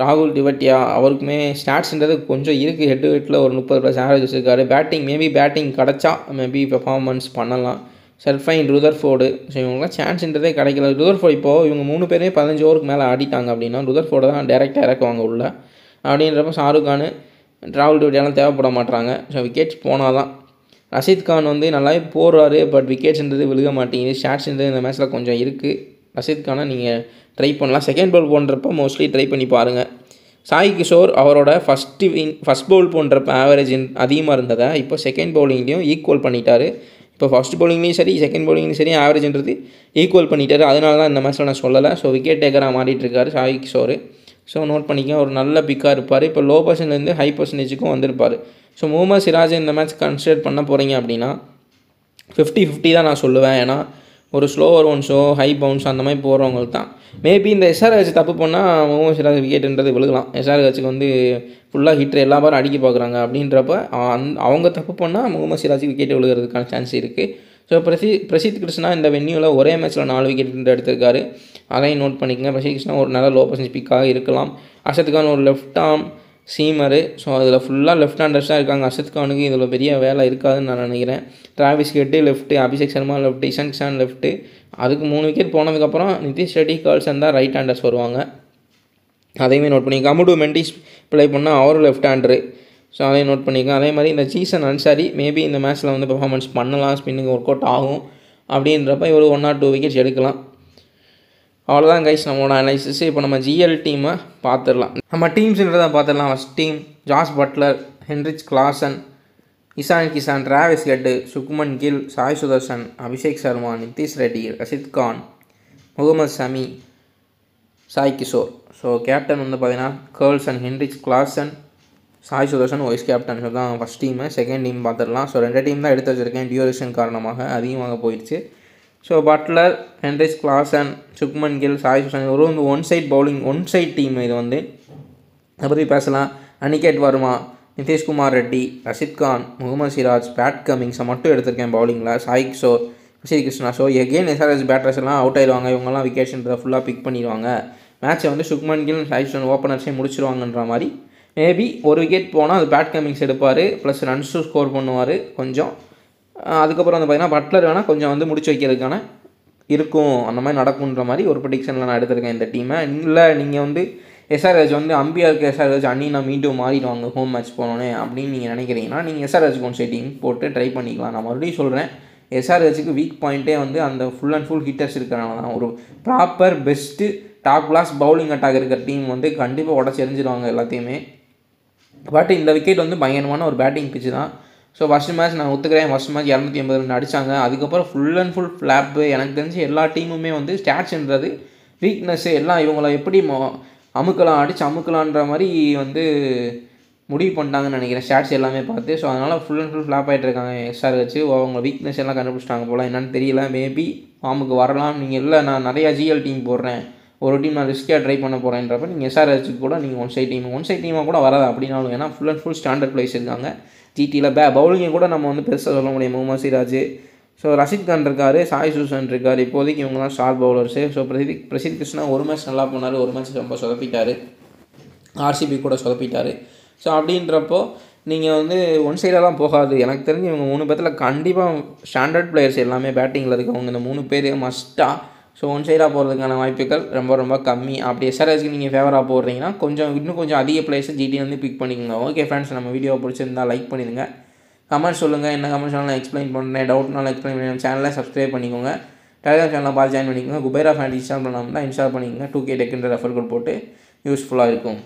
Speaker 1: ராகுல் டிவட்டியா அவருக்குமே ஸ்டாட்ஸ்ன்றது கொஞ்சம் இருக்குது. ஹெட் டு ஹெட்டில் ஒரு 30+ ஆவரேஜ் வச்சுருக்காரு. பேட்டிங் கிடச்சா மேபி பெர்ஃபார்மன்ஸ் பண்ணலாம். சர்ஃபைன், ருதர்ஃபோர்டு, ஸோ இவங்களாம் சான்ஸ்ன்றதே கிடைக்கல. ருதர்ஃபோர்டு இப்போது இவங்க 3 பேரே 15 ஓவருக்கு மேலே ஆடிட்டாங்க அப்படின்னா ருதர்ஃபோர்டு தான் டேரெக்டாக இறக்குவாங்க உள்ள. அப்படின்றப்ப ஷாருக் கான், ராகுல் டிவட்டியாலாம் தேவைப்பட மாட்டாங்க. ஸோ விக்கெட்ஸ் போனால் தான். ரஷீத் கான் வந்து நல்லாவே போடுறாரு, பட் விக்கெட்ஸ்ன்றது விழுக மாட்டேங்குது. ஸ்டாட்ஸ்ன்றது இந்த மேட்ச்சில் கொஞ்சம் இருக்குது. ரஷீத் கானை நீங்கள் ட்ரை பண்ணலாம். செகண்ட் பவுல் போன்றப்போ மோஸ்ட்லி ட்ரை பண்ணி பாருங்கள். சாய் கிஷோர் அவரோட ஃபஸ்ட் பவுல் போன்றப்ப ஆவரேஜ் அதிகமாக இருந்ததை இப்போ செகண்ட் பவுலிங்லேயும் ஈக்குவல் பண்ணிட்டார். இப்போ ஃபஸ்ட் பவுலிங்லேயும் சரி செகண்ட் பவுலிங்லேயும் சரி ஆவரேஜ்ன்றது ஈக்குவல் பண்ணிட்டார். அதனால தான் இந்த மேட்ச்சில் நான் சொல்லலை. ஸோ விக்கெட் டேக்கராக மாறிட்டு இருக்காரு சாய் கிஷோர். ஸோ நோட் பண்ணிக்க, ஒரு நல்ல பிக்காக இருப்பார். இப்போ லோ பர்சன்ட்லேருந்து ஹை பர்சன்டேஜுக்கும் வந்திருப்பார். ஸோ முகமது சிராஜ் இந்த மேட்ச் கன்சிடர் பண்ண போகிறீங்க அப்படின்னா 50-50 தான் நான் சொல்லுவேன். ஏன்னா ஒரு ஸ்லோவர் ஒன்ஸோ ஹை பவுன்ஸ் அந்த மாதிரி போகிறவங்களுக்கு தான் மேபி இந்த எஸ்ஆர்ஹெச் தப்பு பண்ணால் முகமது சிராஜ் விக்கெட்டுன்றது விழுகலாம். எஸ்ஆர்ஹெச்சுக்கு வந்து ஃபுல்லாக ஹிட்ரு எல்லா பாரும் அடிக்க பார்க்குறாங்க. அப்படின்றப்ப அவங்க தப்பு பண்ணால் முகமது சிராஜுக்கு விக்கெட் விழுகிறதுக்கான சான்ஸ் இருக்குது. ஸோ பிரசித் கிருஷ்ணா இந்த வென்யூவில் ஒரே மேட்ச்சில் 4 விக்கெட் எடுத்திருக்காரு. அதையும் நோட் பண்ணிக்கங்க. பிரசித் கிருஷ்ணா ஒரு நல்ல லோ பர்சன்டேஜ் பிக்காக இருக்கலாம். அர்ஷத் கான் ஒரு லெஃப்ட் ஆர்ம் சீமரு. ஸோ அதில் ஃபுல்லாக லெஃப்ட் ஹேண்டர்ஸ் தான் இருக்காங்க. அர்ஷத் கானுக்கு இதில் பெரிய வேலை இருக்காதுன்னு நான் நினைக்கிறேன். Travis Head left, Abhishek Sharma left, Ishan Kishan left. அதுக்கு 3 விக்கெட் போனதுக்கப்புறம் நிதிஷ் ரெட்டி, கேர்ள்சன் தான் ரைட் ஹேண்டர்ஸ் வருவாங்க. அதையுமே நோட் பண்ணிக்கோங்க. அமுடு மெண்டிஸ் ப்ளே பண்ணால் அவரும் லெஃப்ட் ஹேண்டரு. ஸோ அதையும் நோட் பண்ணிக்கோங்க. அதே மாதிரி இந்த ஜீசன் அன்சாரி மேபி இந்த மேட்ச்சில் வந்து பெர்ஃபார்மன்ஸ் பண்ணலாம், ஸ்பின்னுக்கு ஒர்க் அவுட் ஆகும் அப்படின்றப்ப இவர் 1 or 2 விக்கெட்ஸ் எடுக்கலாம். அவ்வளோதான் கைஸ் நம்மளோட அனலைசிஸ். இப்போ நம்ம ஜிஎல் டீமை பார்த்துடலாம். நம்ம டீம்ஸுன்றதை பார்த்துடலாம். First team Jos Buttler, Heinrich Klaasen, Ishan Kishan, Travis Head, Shubman Gill, Sai Sudharsan, Abhishek Sharma, Nitish Reddy, Rashid Khan, Mohammed Shami, Sai Kishore. So captain வந்து பார்த்தீங்கன்னா கர்ல்சன், Heinrich Klaasen, Sai Sudharsan vice captain. So தான் ஃபஸ்ட் டீமு. செகண்ட் டீம் பார்த்துடலாம். ஸோ 2 டீம் தான் எடுத்து வச்சுருக்கேன், டியூரேஷன் காரணமாக அதிகமாக போயிடுச்சு. So Buttler, Heinrich Klaasen, Shubman Gill, Sai Sudharsan ஒரு வந்து one side bowling, one side team. இது வந்து அதை பற்றி பேசலாம். அனிகேட் வர்மா, நிதிஷ்குமார் ரெட்டி, ரஷித் கான், முகமது சிராஜ், பேட் கமிங்ஸை மட்டும் எடுத்திருக்கேன் பவுலிங்கில். Sai Kishore, Sri Krishna. So again SRH batters எல்லாம் அவுட் ஆயிடுவாங்க. இவங்கெல்லாம் விக்கெட்ஸ்ன்றதை ஃபுல்லாக பிக் பண்ணிடுவாங்க. மேட்ச்சை வந்து சுக்மன் கில், சாய் சுதர்சன் ஓப்பனர்ஸே முடிச்சிருவாங்கன்ற மாதிரி. மேபி ஒரு விக்கெட் போனால் அது பேட் கமிங்ஸ் எடுப்பார், ப்ளஸ் ரன்ஸும் ஸ்கோர் பண்ணுவார் கொஞ்சம். அதுக்கப்புறம் வந்து பார்த்திங்கன்னா பட்லர் வேணால் கொஞ்சம் வந்து முடிச்சு வைக்கிறதுக்கான இருக்கும், அந்த மாதிரி நடக்குன்ற மாதிரி ஒரு ப்ரெடிக்ஷனில் நான் எடுத்திருக்கேன் இந்த டீமை. இல்லை நீங்கள் வந்து எஸ்ஆர்ஹெச் வந்து அம்பியாருக்கு எஸ்ஆர்ஹெச் அண்ணா மீண்டும் மாறிடுவாங்க ஹோம் மேட்ச் போனோன்னே அப்படின்னு நீங்கள் நினைக்கிறீங்கன்னா நீங்கள் எஸ்ஆர்ஹெச் ஒன் சைட் டீம் போட்டு ட்ரை பண்ணிக்கலாம். நான் மறுபடியும் சொல்கிறேன், எஸ்ஆர்ஹெச்சுக்கு வீக் பாயிண்ட்டே வந்து அந்த ஃபுல் அண்ட் ஃபுல் ஹிட்டர்ஸ் இருக்கிறனால தான். ஒரு proper best top class bowling attack இருக்கிற டீம் வந்து கண்டிப்பாக உடச்சி எறிஞ்சிடுவாங்க எல்லாத்தையுமே. பட் இந்த விக்கெட் வந்து பயங்கரமான ஒரு பேட்டிங் பிச்சு தான். ஸோ ஃபஸ்ட்டு மேட்ச் நான் ஒத்துக்கிறேன், ஃபஸ்ட் மேட்ச் 280 ரன் அடித்தாங்க. அதுக்கப்புறம் ஃபுல் அண்ட் ஃபுல் ஃப்ளாப்பு. எனக்கு தெரிஞ்சு எல்லா டீமுமே வந்து ஸ்டாட்ஸ்ன்றது வீக்னஸ்ஸு எல்லாம் இவங்கள எப்படி அமுக்கலான்ற மாதிரி வந்து முடிவு பண்ணிட்டாங்கன்னு நினைக்கிறேன் ஸ்டாட்ஸ் எல்லாமே பார்த்து. ஸோ அதனால் ஃபுல் அண்ட் ஃபுல் ஃப்ளாப் ஆகிட்டு இருக்காங்க எஸ்ஆர்ஹெச். அவங்க வீக்னஸ் எல்லாம் கண்டுபிடிச்சிட்டாங்க போல், என்னன்னு தெரியல. மேபி ஃபார்முக்கு வரலாம். நீங்கள் இல்லை நான் நிறையா ஜிஎல் டீம் போடுறேன், ஒரு டீம் நான் ரிஸ்க்காக ட்ரை பண்ண போகிறேன்றப்ப நீங்கள் எஸ்ஆர்ஹெச்சுக்கு கூட நீங்கள் ஒன் சைட் டீமாக கூட வராது அப்படின்னாலும். ஏன்னா full and full standard place இருக்காங்க ஜிடியில். பவுலிங்கை கூட நம்ம வந்து பெருசாக சொல்ல முடியும். முகமது சிராஜ், ஸோ ரஷித் கான் இருக்கார், சாய் சுதர்சன் இருக்கார். இப்போதைக்கு இவங்க தான் star bowlers. So Prasidh Krishna ஒரு மேட்ச் நல்லா போனார், ஒரு மேட்ச் ரொம்ப சொதப்பிட்டார், ஆர்சிபி கூட சொதப்பிட்டார். ஸோ அப்படின்றப்போ நீங்கள் வந்து ஒன் சைடெல்லாம் போகாது. எனக்கு தெரிஞ்சு இவங்க 3 பேர்த்தில் கண்டிப்பாக ஸ்டாண்டர்ட் பிளேயர்ஸ் எல்லாமே பேட்டிங்கில் இருக்கவங்க இந்த 3 பேர் மஸ்ட்டாக. ஸோ ஒன் சைடாக போகிறதுக்கான வாய்ப்புகள் ரொம்ப ரொம்ப கம்மி. அப்படி எஸ்ஆர்ஹெச்க்கு நீங்கள் ஃபேவராக போடுறீங்கன்னா இன்னும் கொஞ்சம் அதிக பிளேயர்ஸை ஜிடி வந்து பிக் பண்ணிக்கோங்க. ஓகே ஃப்ரெண்ட்ஸ், நம்ம வீடியோ பிடிச்சிருந்தா லைக் பண்ணிடுங்க, கமெண்ட் சொல்லுங்கள், என்ன கமெண்ட் நான் எக்ஸ்பிளைன் பண்ணுறேன், டவுட்னாலும் எக்ஸ்பிளைன் பண்ணி சேனலை சப்ஸ்கிரைப் பண்ணிக்கோங்க. டெலிகிராம் சேனலில் பார்த்து ஜாயின் பண்ணிக்கோங்க. குபேரா ஃபேன் இன்ஸ்டால் பண்ணாமல் தான் இன்ஸ்டால் பண்ணிக்கோங்க. 2K டெக்குன்ற ரெஃபர் கோட் போட்டு யூஸ்ஃபுல்லாக இருக்கும்.